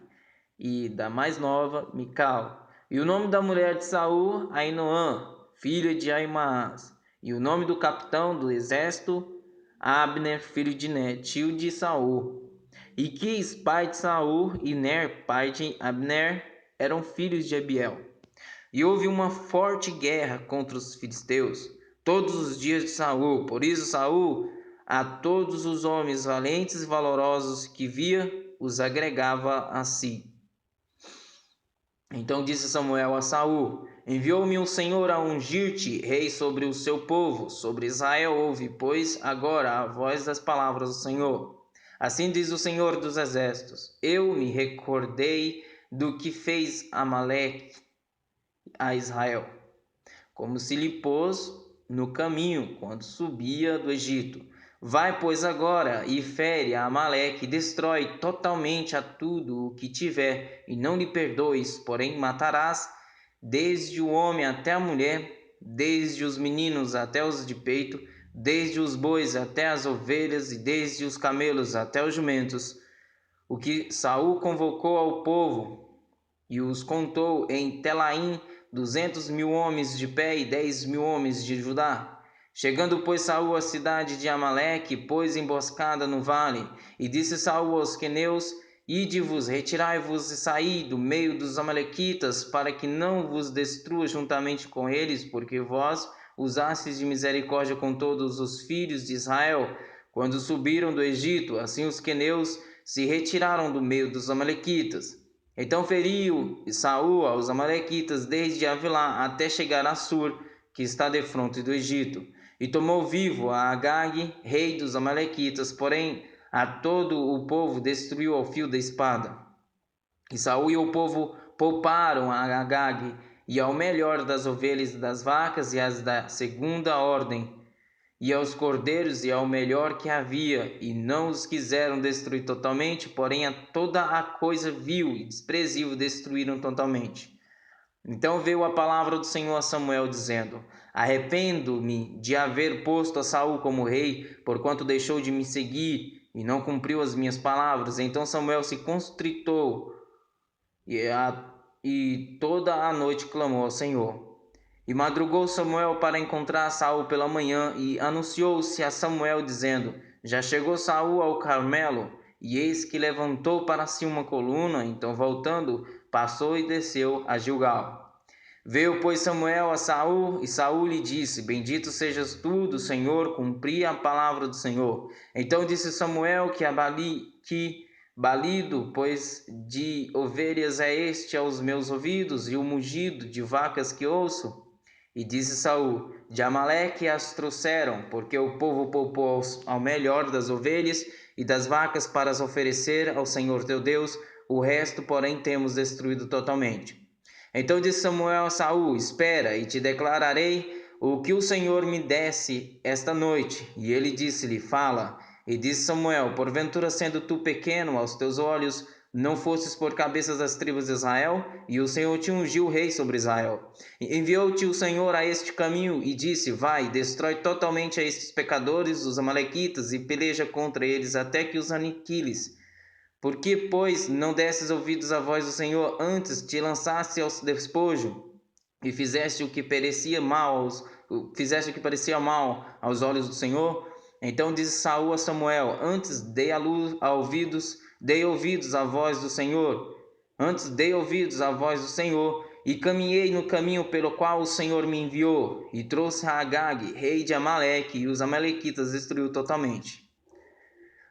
e da mais nova, Mical. E o nome da mulher de Saul, Ainoã, filha de Aimaas. E o nome do capitão do exército, Abner, filho de Ner, tio de Saul. E Quis, pai de Saul, e Ner, pai de Abner, eram filhos de Abiel. E houve uma forte guerra contra os filisteus todos os dias de Saul. Por isso Saul, a todos os homens valentes e valorosos que via, os agregava a si. Então disse Samuel a Saul: Enviou-me o Senhor a ungir-te rei sobre o seu povo, sobre Israel. Ouve, pois, agora a voz das palavras do Senhor. Assim diz o Senhor dos Exércitos: Eu me recordei do que fez Amaleque a Israel, como se lhe pôs no caminho quando subia do Egito. Vai, pois, agora e fere a Amaleque, e destrói totalmente a tudo o que tiver, e não lhe perdoes, porém matarás desde o homem até a mulher, desde os meninos até os de peito, desde os bois até as ovelhas, e desde os camelos até os jumentos. O que Saul convocou ao povo e os contou em Telaim, 200.000 homens de pé e 10.000 homens de Judá. Chegando, pois, Saul à cidade de Amaleque, pôs emboscada no vale, e disse Saul aos queneus: Ide-vos, retirai-vos e saí do meio dos amalequitas, para que não vos destrua juntamente com eles, porque vós usastes de misericórdia com todos os filhos de Israel, quando subiram do Egito. Assim os queneus se retiraram do meio dos amalequitas. Então feriu Saul aos amalequitas desde Avilá até chegar a Sur, que está defronte do Egito. E tomou vivo a Agag, rei dos amalequitas, porém a todo o povo destruiu ao fio da espada. E Saul e o povo pouparam a Agag, e ao melhor das ovelhas e das vacas, e as da segunda ordem, e aos cordeiros, e ao melhor que havia, e não os quiseram destruir totalmente, porém a toda a coisa vil e desprezível destruíram totalmente. Então veio a palavra do Senhor a Samuel, dizendo: Arrependo-me de haver posto a Saul como rei, porquanto deixou de me seguir e não cumpriu as minhas palavras. Então Samuel se constritou e toda a noite clamou ao Senhor. E madrugou Samuel para encontrar Saul pela manhã, e anunciou-se a Samuel, dizendo: Já chegou Saul ao Carmelo, e eis que levantou para si uma coluna. Então, voltando, passou e desceu a Gilgal. Veio, pois, Samuel a Saul, e Saul lhe disse: Bendito sejas tu do Senhor, cumpri a palavra do Senhor. Então disse Samuel que balido, pois, de ovelhas é este aos meus ouvidos, e o mugido de vacas que ouço. E disse Saul: De Amaleque as trouxeram, porque o povo poupou ao melhor das ovelhas e das vacas para as oferecer ao Senhor teu Deus, o resto, porém, temos destruído totalmente. Então disse Samuel a Saul: Espera, e te declararei o que o Senhor me desse esta noite. E ele disse-lhe: Fala. E disse Samuel: Porventura, sendo tu pequeno aos teus olhos, não fostes por cabeças das tribos de Israel? E o Senhor te ungiu rei sobre Israel. Enviou-te o Senhor a este caminho e disse: Vai, destrói totalmente a estes pecadores, os amalequitas, e peleja contra eles até que os aniquiles. Por que, pois, não desses ouvidos à voz do Senhor, antes te lançaste ao despojo e fizeste o que parecia mal aos olhos do Senhor? Então disse Saul a Samuel: Antes dei ouvidos à voz do Senhor. Antes dei ouvidos à voz do Senhor e caminhei no caminho pelo qual o Senhor me enviou, e trouxe a Agag, rei de Amaleque, e os amalequitas destruiu totalmente.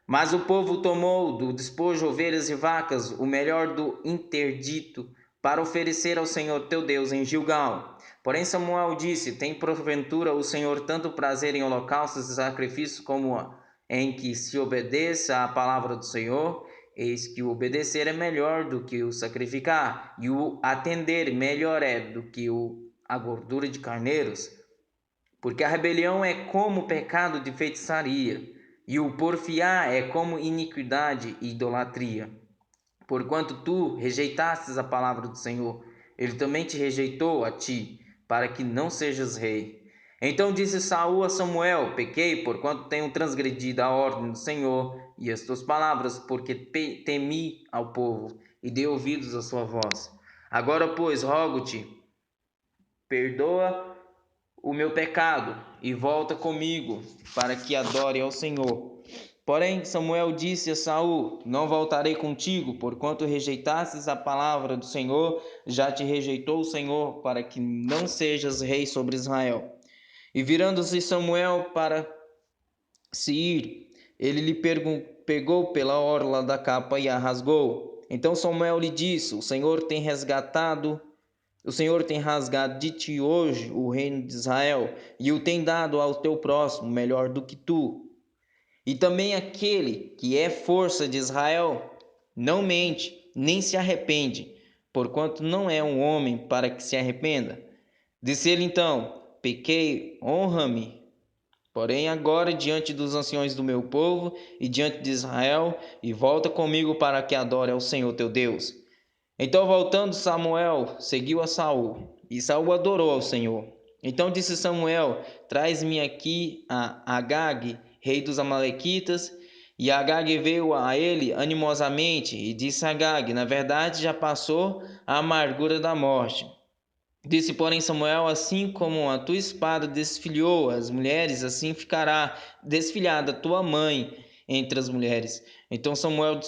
Mas o povo tomou do despojo ovelhas e vacas, o melhor do interdito, para oferecer ao Senhor teu Deus em Gilgal. Porém Samuel disse: Tem porventura o Senhor tanto prazer em holocaustos e sacrifícios como em que se obedeça à palavra do Senhor? Eis que o obedecer é melhor do que o sacrificar, e o atender melhor é do que a gordura de carneiros. Porque a rebelião é como o pecado de feitiçaria, e o porfiar é como iniquidade e idolatria. Porquanto tu rejeitastes a palavra do Senhor, ele também te rejeitou a ti, para que não sejas rei. Então disse Saul a Samuel: Pequei, porquanto tenho transgredido a ordem do Senhor e as tuas palavras, porque temi ao povo e dei ouvidos à sua voz. Agora, pois, rogo-te, perdoa o meu pecado e volta comigo, para que adore ao Senhor. Porém Samuel disse a Saul: Não voltarei contigo, porquanto rejeitastes a palavra do Senhor, já te rejeitou o Senhor, para que não sejas rei sobre Israel. E virando-se Samuel para se ir, ele lhe pegou pela orla da capa e a rasgou. Então Samuel lhe disse: O Senhor tem rasgado de ti hoje o reino de Israel, e o tem dado ao teu próximo melhor do que tu. E também aquele que é força de Israel não mente, nem se arrepende, porquanto não é um homem para que se arrependa. Disse ele então: Pequei, honra-me, porém agora diante dos anciões do meu povo e diante de Israel, e volta comigo para que adore ao Senhor teu Deus. Então, voltando, Samuel seguiu a Saul, e Saul adorou ao Senhor. Então disse Samuel: Traz-me aqui a Agag, rei dos amalequitas. E Agag veio a ele animosamente, e disse a Agag: Na verdade, já passou a amargura da morte. Disse, porém, Samuel: Assim como a tua espada desfilhou as mulheres, assim ficará desfilhada tua mãe entre as mulheres. Então Samuel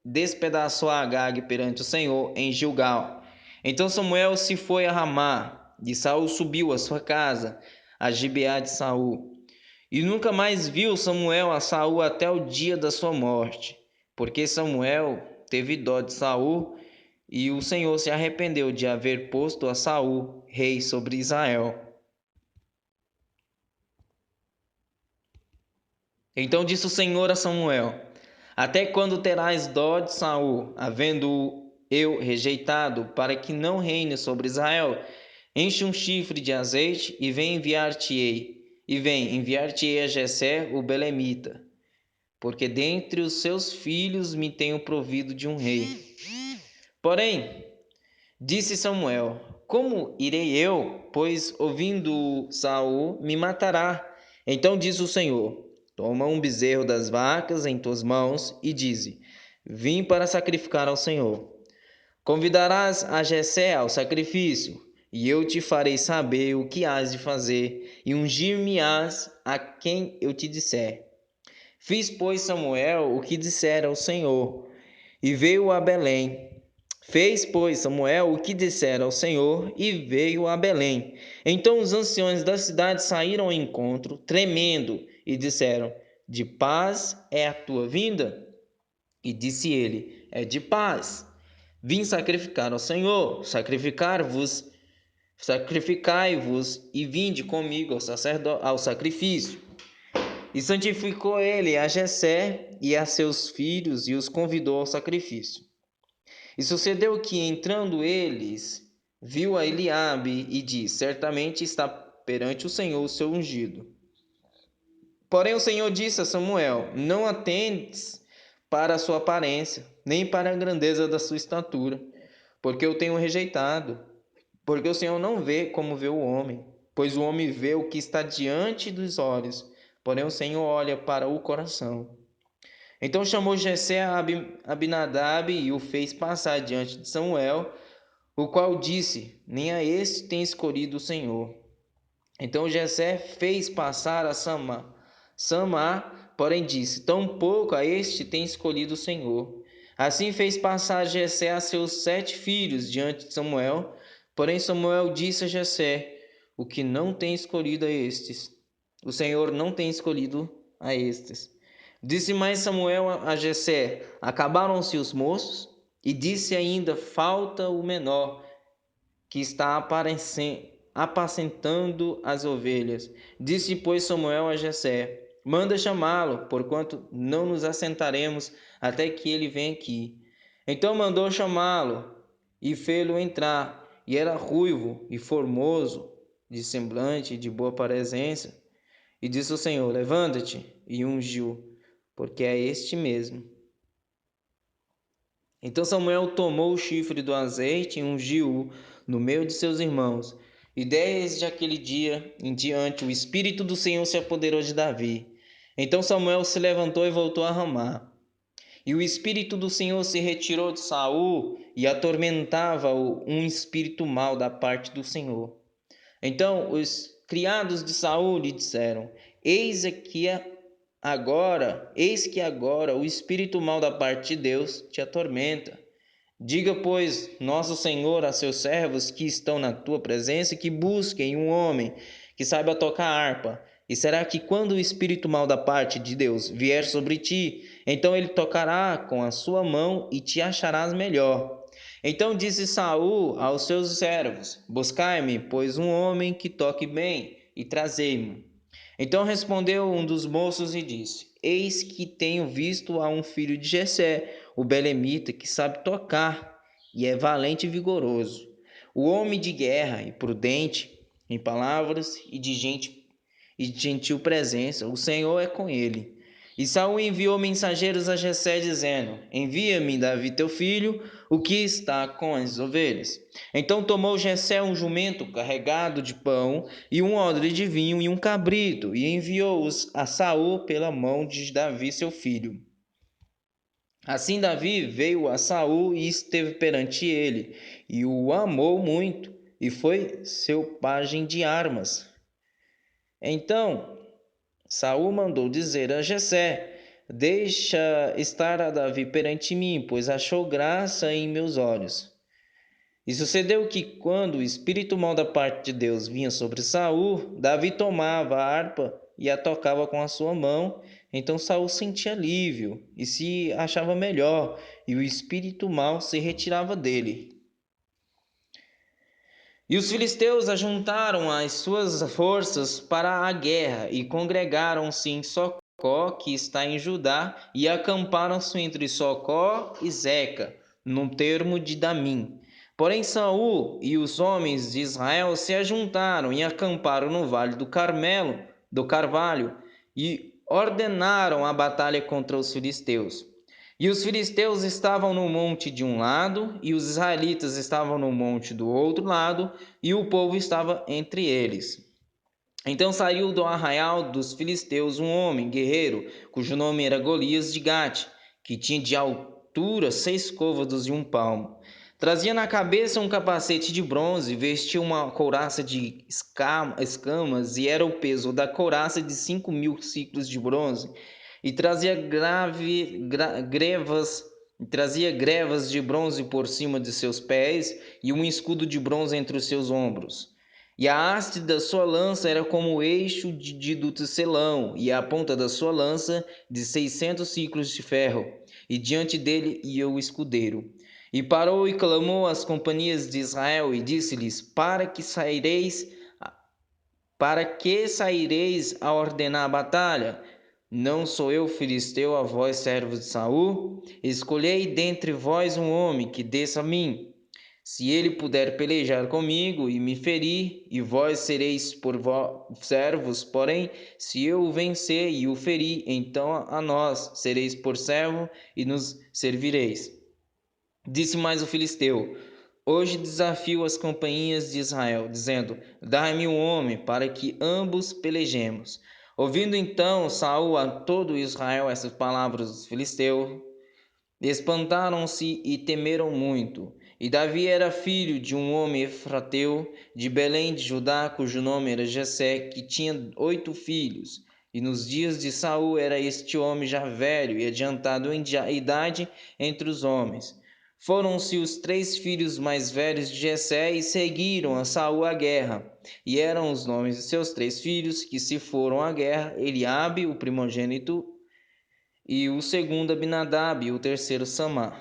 despedaçou a Agag perante o Senhor em Gilgal. Então Samuel se foi a Ramá, e Saul subiu à sua casa, a Gibeá de Saul. E nunca mais viu Samuel a Saul até o dia da sua morte, porque Samuel teve dó de Saul, e o Senhor se arrependeu de haver posto a Saul rei sobre Israel. Então disse o Senhor a Samuel: Até quando terás dó de Saul, havendo-o eu rejeitado, para que não reine sobre Israel? Enche um chifre de azeite e vem enviar-te-ei a Jessé o belemita, porque dentre os seus filhos me tenho provido de um rei. Porém, disse Samuel: Como irei eu? Pois ouvindo Saul me matará. Então disse o Senhor: Toma um bezerro das vacas em tuas mãos e dize: Vim para sacrificar ao Senhor. Convidarás a Jessé ao sacrifício, e eu te farei saber o que hás de fazer, e ungir-me-ás a quem eu te disser. Fiz, pois, Samuel o que dissera o Senhor, e veio a Belém. Fez, pois, Samuel o que dissera ao Senhor, e veio a Belém. Então os anciões da cidade saíram ao encontro, tremendo, e disseram: De paz é a tua vinda? E disse ele: É de paz. Vim sacrificar ao Senhor, sacrificai-vos e vinde comigo ao sacrifício. E santificou ele a Jessé e a seus filhos e os convidou ao sacrifício. E sucedeu que, entrando eles, viu a Eliabe e disse: Certamente está perante o Senhor o seu ungido. Porém o Senhor disse a Samuel: Não atentes para a sua aparência, nem para a grandeza da sua estatura, porque eu tenho rejeitado. Porque o Senhor não vê como vê o homem, pois o homem vê o que está diante dos olhos, porém o Senhor olha para o coração. Então chamou Jessé a Abinadab e o fez passar diante de Samuel, o qual disse: Nem a este tem escolhido o Senhor. Então Jessé fez passar a Samá, porém disse: Tampouco a este tem escolhido o Senhor. Assim fez passar Jessé a seus 7 filhos diante de Samuel, porém Samuel disse a Jessé: O que não tem escolhido a estes, o Senhor não tem escolhido a estes. Disse mais Samuel a Jessé: Acabaram-se os moços? E disse ainda: Falta o menor, que está apacentando as ovelhas. Disse, pois, Samuel a Jessé: Manda chamá-lo, porquanto não nos assentaremos até que ele venha aqui. Então mandou chamá-lo e fê-lo entrar. E era ruivo e formoso, de semblante e de boa presença. E disse o Senhor: Levanta-te e ungiu, porque é este mesmo. Então Samuel tomou o chifre do azeite e ungiu-o no meio de seus irmãos. E desde aquele dia em diante o Espírito do Senhor se apoderou de Davi. Então Samuel se levantou e voltou a Ramá. E o Espírito do Senhor se retirou de Saul e atormentava-o um espírito mau da parte do Senhor. Então os criados de Saul lhe disseram: Eis que agora o espírito mau da parte de Deus te atormenta. Diga, pois, nosso Senhor a seus servos que estão na tua presença, que busquem um homem que saiba tocar harpa. E será que quando o espírito mau da parte de Deus vier sobre ti, então ele tocará com a sua mão e te acharás melhor. Então disse Saul aos seus servos: Buscai-me, pois, um homem que toque bem, e trazei-mo. Então respondeu um dos moços e disse: Eis que tenho visto a um filho de Jessé, o belemita, que sabe tocar e é valente e vigoroso, o homem de guerra e prudente em palavras e de gentil presença. O Senhor é com ele. E Saul enviou mensageiros a Jessé, dizendo: Envia-me Davi teu filho, o que está com as ovelhas. Então tomou Jessé um jumento carregado de pão e um odre de vinho e um cabrito, e enviou-os a Saul pela mão de Davi seu filho. Assim Davi veio a Saul e esteve perante ele, e o amou muito, e foi seu pajem de armas. Então Saul mandou dizer a Jessé: Deixa estar a Davi perante mim, pois achou graça em meus olhos. E sucedeu que, quando o espírito mau da parte de Deus vinha sobre Saul, Davi tomava a harpa e a tocava com a sua mão. Então Saul sentia alívio e se achava melhor, e o espírito mau se retirava dele. E os filisteus ajuntaram as suas forças para a guerra e congregaram-se em Socó, que está em Judá, e acamparam-se entre Socó e Zeca, no termo de Damim. Porém Saul e os homens de Israel se ajuntaram e acamparam no vale do Carvalho, e ordenaram a batalha contra os filisteus. E os filisteus estavam no monte de um lado, e os israelitas estavam no monte do outro lado, e o povo estava entre eles. Então saiu do arraial dos filisteus um homem guerreiro, cujo nome era Golias de Gate, que tinha de altura 6 côvados e 1 palmo. Trazia na cabeça um capacete de bronze, vestia uma couraça de escamas, e era o peso da couraça de 5.000 ciclos de bronze. E trazia grevas de bronze por cima de seus pés, e um escudo de bronze entre os seus ombros. E a haste da sua lança era como o eixo do tecelão, e a ponta da sua lança de 600 ciclos de ferro. E diante dele ia o escudeiro. E parou e clamou às companhias de Israel e disse-lhes: Para que saireis a ordenar a batalha? Não sou eu filisteu, a vós servos de Saul? Escolhei dentre vós um homem que desça a mim. Se ele puder pelejar comigo e me ferir, e vós sereis por servos, porém, se eu o vencer e o ferir, então a nós sereis por servo e nos servireis. Disse mais o filisteu: Hoje desafio as companhias de Israel, dizendo: Dai-me um homem, para que ambos pelejemos. Ouvindo então Saul a todo Israel essas palavras dos filisteus, espantaram-se e temeram muito. E Davi era filho de um homem efrateu, de Belém de Judá, cujo nome era Jessé, que tinha 8 filhos. E nos dias de Saul era este homem já velho e adiantado em idade entre os homens. Foram-se os 3 filhos mais velhos de Jessé e seguiram a Saul à guerra. E eram os nomes de seus 3 filhos que se foram à guerra: Eliabe, o primogênito, e o segundo Abinadab, e o terceiro Samá.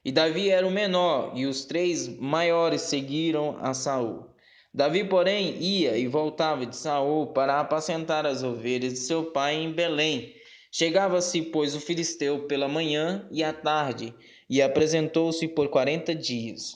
E Davi era o menor, e os 3 maiores seguiram a Saul. Davi, porém, ia e voltava de Saul para apacentar as ovelhas de seu pai em Belém. Chegava-se, pois, o filisteu pela manhã e à tarde, e apresentou-se por 40 dias.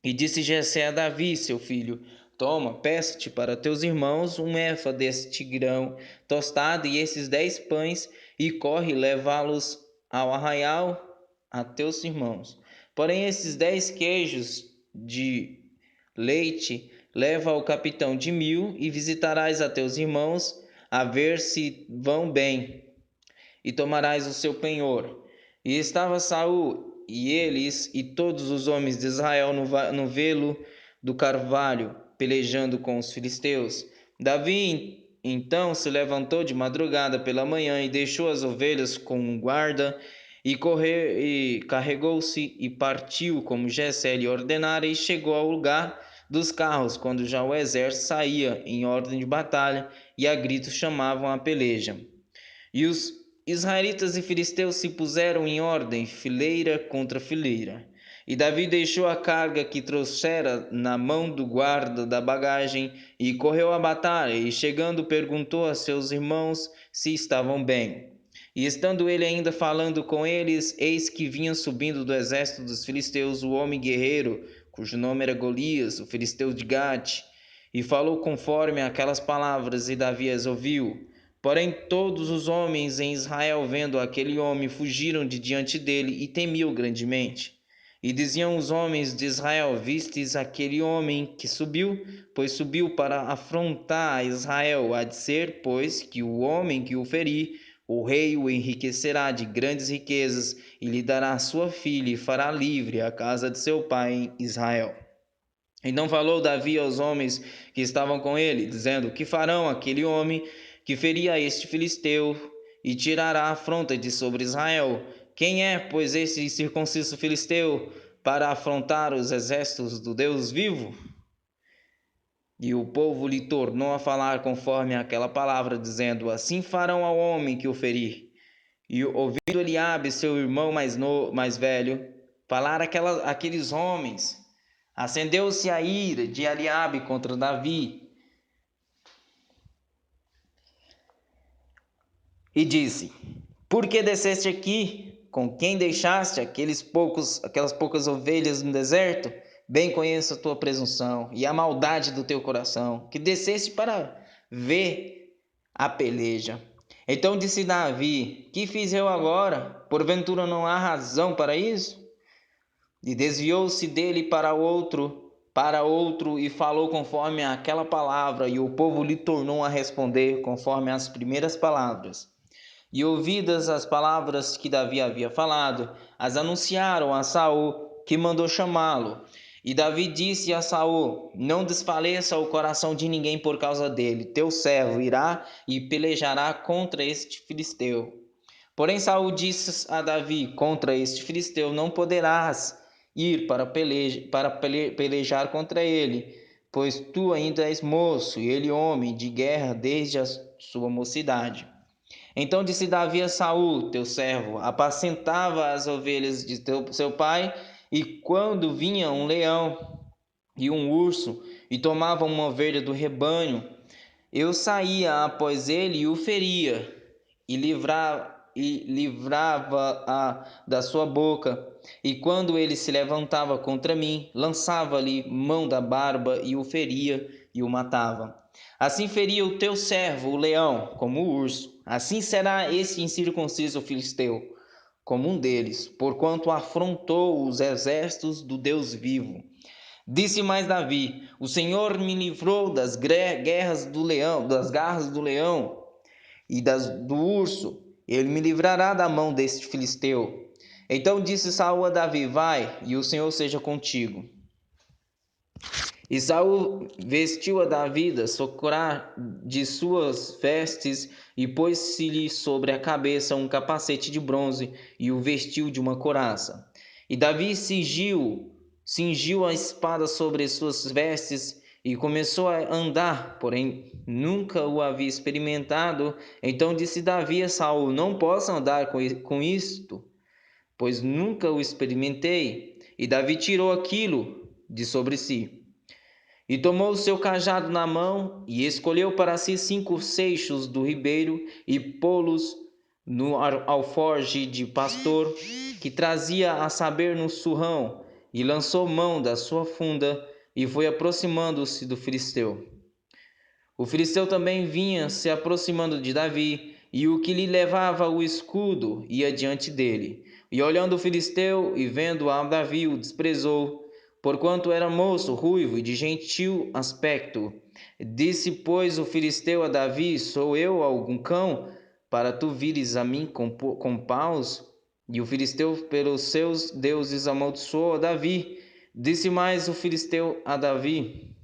E disse Jessé a Davi, seu filho: Toma, peço-te para teus irmãos um efa deste grão tostado e esses 10 pães, e corre levá-los ao arraial a teus irmãos. Porém, esses 10 queijos de leite leva ao capitão de 1000, e visitarás a teus irmãos, a ver se vão bem, e tomarás o seu penhor. E estava Saul e eles e todos os homens de Israel no velo do carvalho, pelejando com os filisteus. Davi então se levantou de madrugada pela manhã e deixou as ovelhas com um guarda, e carregou-se e partiu como Jessé lhe ordenara, e chegou ao lugar dos carros quando já o exército saía em ordem de batalha, e a gritos chamavam a peleja. E os israelitas e filisteus se puseram em ordem, fileira contra fileira. E Davi deixou a carga que trouxera na mão do guarda da bagagem e correu à batalha, e chegando perguntou a seus irmãos se estavam bem. E estando ele ainda falando com eles, eis que vinha subindo do exército dos filisteus o homem guerreiro, cujo nome era Golias, o filisteu de Gate, e falou conforme aquelas palavras, e Davi as ouviu. Porém todos os homens em Israel, vendo aquele homem, fugiram de diante dele e temiam grandemente. E diziam os homens de Israel: Vistes aquele homem que subiu? Pois subiu para afrontar a Israel. Há de ser, pois, que o homem que o ferir, o rei o enriquecerá de grandes riquezas, e lhe dará sua filha, e fará livre a casa de seu pai em Israel. Então falou Davi aos homens que estavam com ele, dizendo: Que farão aquele homem que feria este filisteu e tirará a afronta de sobre Israel? Quem é, pois, esse circunciso filisteu para afrontar os exércitos do Deus vivo? E o povo lhe tornou a falar conforme aquela palavra, dizendo: Assim farão ao homem que o ferir. E ouvindo Eliabe, seu irmão mais velho, falar aqueles homens, acendeu-se a ira de Eliabe contra Davi, e disse: Por que desceste aqui? Com quem deixaste aquelas poucas ovelhas no deserto? Bem conheço a tua presunção e a maldade do teu coração, que desceste para ver a peleja. Então disse Davi: Que fiz eu agora? Porventura não há razão para isso? E desviou-se dele para outro, e falou conforme aquela palavra, e o povo lhe tornou a responder conforme as primeiras palavras. E ouvidas as palavras que Davi havia falado, as anunciaram a Saul que mandou chamá-lo. E Davi disse a Saul: Não desfaleça o coração de ninguém por causa dele. Teu servo irá e pelejará contra este filisteu. Porém Saul disse a Davi: Contra este filisteu não poderás ir para pelejar contra ele, pois tu ainda és moço, e ele homem de guerra desde a sua mocidade. Então disse Davi a Saul, teu servo: Apacentava as ovelhas de seu pai, e quando vinha um leão e um urso e tomavam uma ovelha do rebanho, eu saía após ele e o feria, e livrava-a da sua boca. E quando ele se levantava contra mim, lançava-lhe mão da barba e o feria e o matava. Assim feria o teu servo, o leão, como o urso. Assim será esse incircunciso filisteu, como um deles, porquanto afrontou os exércitos do Deus vivo. Disse mais Davi: O Senhor me livrou das garras do leão e do urso. Ele me livrará da mão deste filisteu. Então disse Saul a Davi: Vai, e o Senhor seja contigo. E Saul vestiu a Davi de suas vestes e pôs-se-lhe sobre a cabeça um capacete de bronze e o vestiu de uma couraça. E Davi cingiu a espada sobre suas vestes e começou a andar, porém nunca o havia experimentado. Então disse Davi a Saul: Não posso andar com isto, pois nunca o experimentei. E Davi tirou aquilo de sobre si. E tomou o seu cajado na mão, e escolheu para si 5 seixos do ribeiro, e pô-los no alforje de pastor, que trazia a saber no surrão, e lançou mão da sua funda, e foi aproximando-se do filisteu. O filisteu também vinha se aproximando de Davi, e o que lhe levava o escudo ia diante dele. E olhando o filisteu, e vendo a Davi, o desprezou, porquanto era moço, ruivo e de gentil aspecto. Disse, pois, o filisteu a Davi: Sou eu algum cão, para tu vires a mim com paus? E o filisteu pelos seus deuses amaldiçoou a Davi. Disse mais o filisteu a Davi: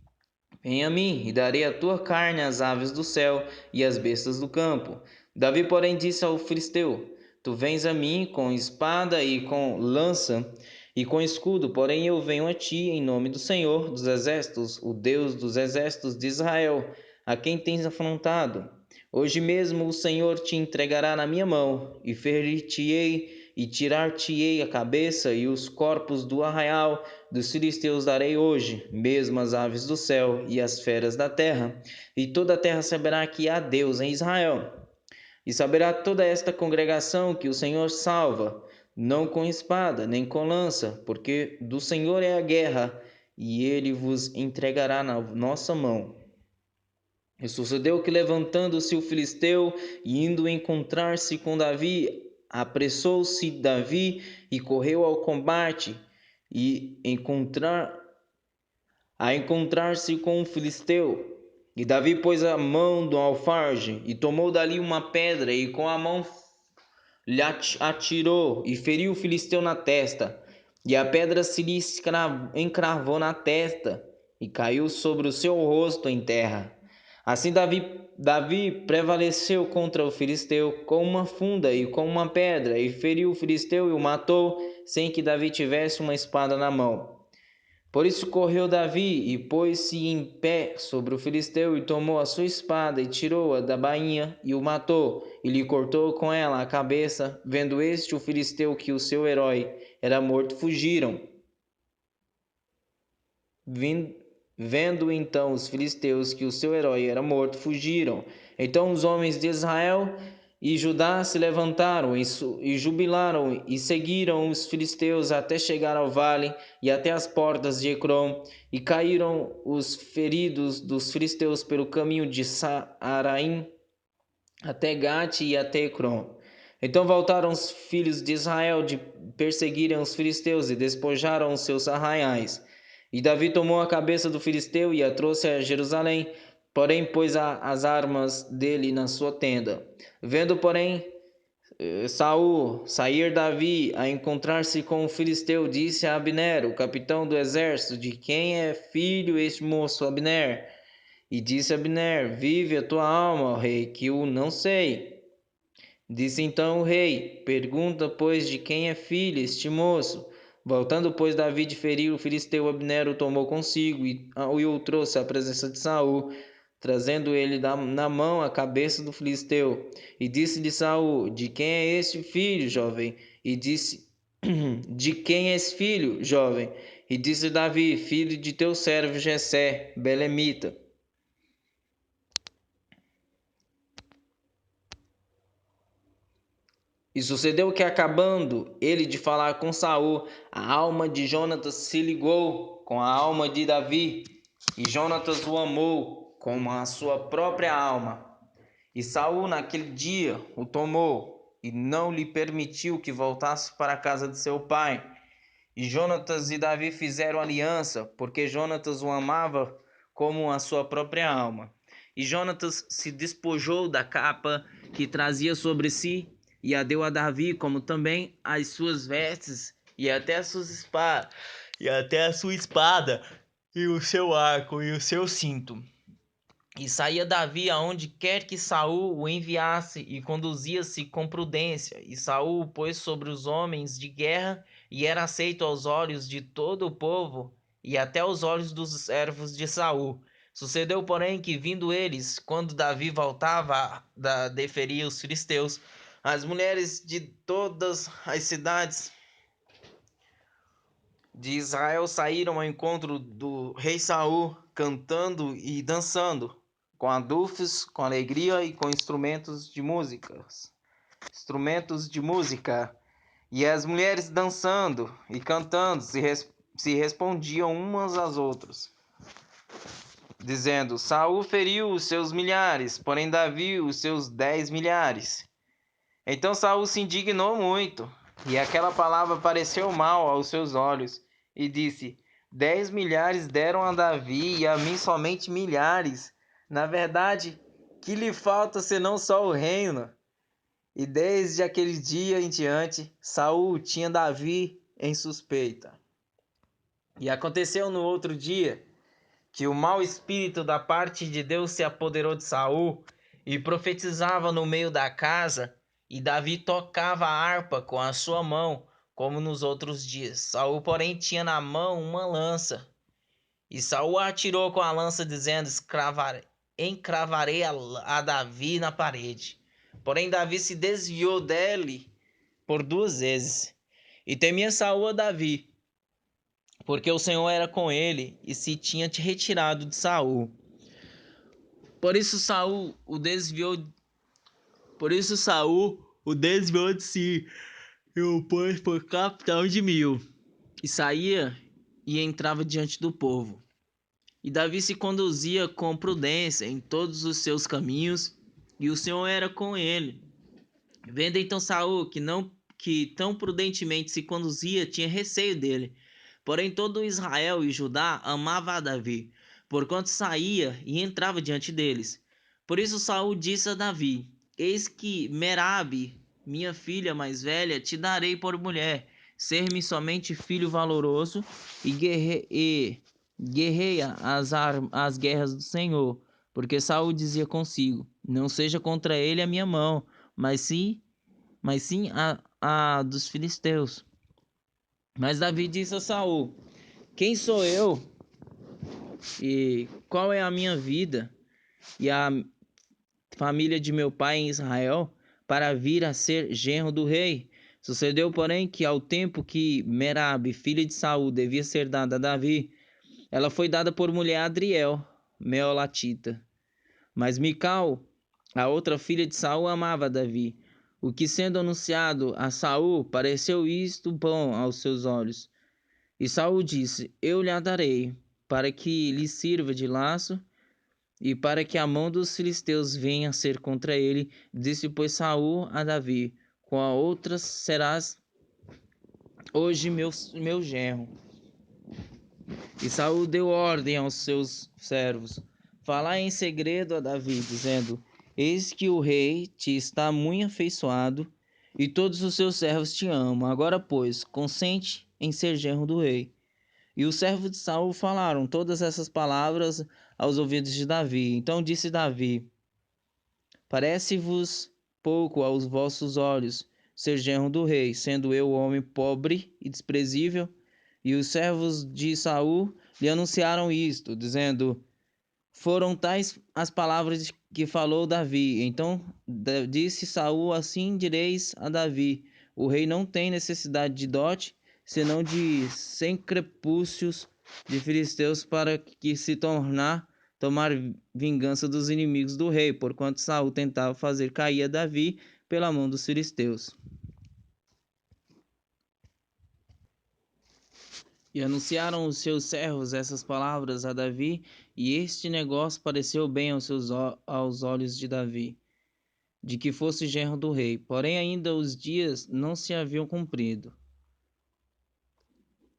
Vem a mim, e darei a tua carne às aves do céu e às bestas do campo. Davi, porém, disse ao filisteu: Tu vens a mim com espada e com lança e com escudo, porém eu venho a ti em nome do Senhor dos exércitos, o Deus dos exércitos de Israel, a quem tens afrontado. Hoje mesmo o Senhor te entregará na minha mão, e ferir-te-ei, e tirar-te-ei a cabeça, e os corpos do arraial dos filisteus darei hoje, mesmo as aves do céu e as feras da terra, e toda a terra saberá que há Deus em Israel. E saberá toda esta congregação que o Senhor salva, não com espada, nem com lança, porque do Senhor é a guerra, e ele vos entregará na nossa mão. E sucedeu que, levantando-se o filisteu e indo encontrar-se com Davi, apressou-se Davi e correu ao combate, e encontrar-se com o filisteu. E Davi pôs a mão no alfarje, e tomou dali uma pedra, e com a mão lhe atirou, e feriu o filisteu na testa. E a pedra se lhe encravou na testa, e caiu sobre o seu rosto em terra. Assim Davi prevaleceu contra o filisteu com uma funda e com uma pedra, e feriu o filisteu e o matou, sem que Davi tivesse uma espada na mão. Por isso correu Davi e pôs-se em pé sobre o filisteu, e tomou a sua espada e tirou-a da bainha e o matou, e lhe cortou com ela a cabeça. Vendo o filisteu que o seu herói era morto, fugiram. Vendo então os filisteus que o seu herói era morto, fugiram. Então os homens de Israel e Judá se levantaram e jubilaram e seguiram os filisteus até chegar ao vale e até as portas de Ecrom, e caíram os feridos dos filisteus pelo caminho de Saaraim até Gate e até Ecrom. Então voltaram os filhos de Israel de perseguirem os filisteus e despojaram os seus arraiais. E Davi tomou a cabeça do filisteu e a trouxe a Jerusalém, porém pôs as armas dele na sua tenda. Vendo, porém, Saul, sair Davi a encontrar-se com o filisteu, disse a Abner, o capitão do exército: de quem é filho este moço, Abner? E disse Abner: vive a tua alma, ó rei, que eu não sei. Disse então o rei: pergunta, pois, de quem é filho este moço? Voltando, pois, Davi de ferir o filisteu, Abner o tomou consigo e o trouxe à presença de Saul, trazendo ele na mão a cabeça do filisteu. E disse-lhe Saul: de quem é este filho, jovem? E disse: de quem é esse filho, jovem? E disse Davi: filho de teu servo Jessé, belemita. E sucedeu que, acabando ele de falar com Saul, a alma de Jonatas se ligou com a alma de Davi, e Jonatas o amou como a sua própria alma. E Saul naquele dia o tomou e não lhe permitiu que voltasse para a casa de seu pai. E Jonatas e Davi fizeram aliança, porque Jonatas o amava como a sua própria alma. E Jonatas se despojou da capa que trazia sobre si e a deu a Davi, como também as suas vestes e até a sua espada e o seu arco e o seu cinto. E saía Davi aonde quer que Saul o enviasse, e conduzia-se com prudência. E Saul o pôs sobre os homens de guerra, e era aceito aos olhos de todo o povo, e até aos olhos dos servos de Saul. Sucedeu, porém, que vindo eles, quando Davi voltava a deferir os filisteus, as mulheres de todas as cidades de Israel saíram ao encontro do rei Saul, cantando e dançando, com adufes, com alegria e com instrumentos de música. E as mulheres dançando e cantando se respondiam umas às outras, dizendo: Saul feriu os seus milhares, porém Davi os seus 10 milhares. Então Saul se indignou muito, e aquela palavra pareceu mal aos seus olhos, e disse: 10 milhares deram a Davi, e a mim somente milhares. Na verdade, que lhe falta senão só o reino? E desde aquele dia em diante, Saul tinha Davi em suspeita. E aconteceu no outro dia, que o mau espírito da parte de Deus se apoderou de Saul, e profetizava no meio da casa, e Davi tocava a harpa com a ssua mão, como nos outros dias. Saul, porém, tinha na mão uma lança. E Saul atirou com a lança, dizendo: encravarei a Davi na parede. Porém, Davi se desviou dele por 2 vezes. E temia Saul a Davi, porque o Senhor era com ele e se tinha retirado de Saul. Por isso Saul o desviou de si e o pôs por capitão de 1000. E saía e entrava diante do povo. E Davi se conduzia com prudência em todos os seus caminhos, e o Senhor era com ele. Vendo então Saul que tão prudentemente se conduzia, tinha receio dele. Porém todo Israel e Judá amava a Davi, porquanto saía e entrava diante deles. Por isso Saul disse a Davi: eis que Merabe, minha filha mais velha, te darei por mulher. Ser-me somente filho valoroso e guerreia as guerras do Senhor. Porque Saul dizia consigo: não seja contra ele a minha mão, mas sim a dos filisteus. Mas Davi disse a Saul: quem sou eu? E qual é a minha vida e a família de meu pai em Israel para vir a ser genro do rei? Sucedeu, porém, que ao tempo que Merabe, filha de Saul, devia ser dada a Davi, ela foi dada por mulher a Adriel, meolatita. Mas Mical, a outra filha de Saul, amava Davi, o que, sendo anunciado a Saul, pareceu isto bom aos seus olhos. E Saul disse: eu lhe a darei, para que lhe sirva de laço, e para que a mão dos filisteus venha a ser contra ele. Disse, pois, Saul a Davi: com a outra serás hoje meu genro. E Saul deu ordem aos seus servos: falai em segredo a Davi, dizendo: eis que o rei te está muito afeiçoado, e todos os seus servos te amam. Agora, pois, consente em ser genro do rei. E os servos de Saul falaram todas essas palavras aos ouvidos de Davi. Então disse Davi: Parece-vos pouco aos vossos olhos ser genro do rei, sendo eu homem pobre e desprezível? E os servos de Saul lhe anunciaram isto, dizendo: Foram tais as palavras que falou Davi. Então disse Saul: Assim direis a Davi: O rei não tem necessidade de dote, senão de 100 crepúcios de filisteus, para que se tomar vingança dos inimigos do rei, porquanto Saul tentava fazer cair a Davi pela mão dos filisteus. E anunciaram os seus servos essas palavras a Davi, e este negócio pareceu bem aos olhos de Davi, de que fosse genro do rei. Porém ainda os dias não se haviam cumprido.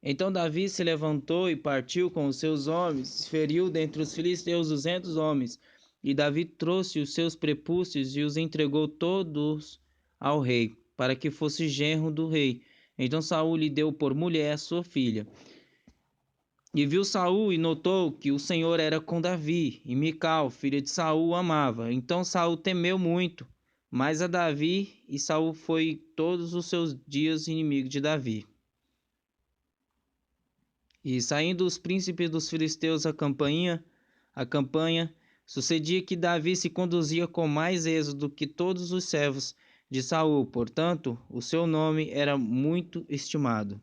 Então Davi se levantou e partiu com os seus homens, feriu dentre os filisteus 200 homens. E Davi trouxe os seus prepúcios e os entregou todos ao rei, para que fosse genro do rei. Então Saul lhe deu por mulher sua filha. E viu Saul e notou que o Senhor era com Davi, e Mical, filha de Saul, o amava. Então Saul temeu muito, mais a Davi, e Saul foi todos os seus dias inimigo de Davi. E saindo os príncipes dos filisteus à campanha, sucedia que Davi se conduzia com mais êxito do que todos os servos de Saul, portanto, o seu nome era muito estimado.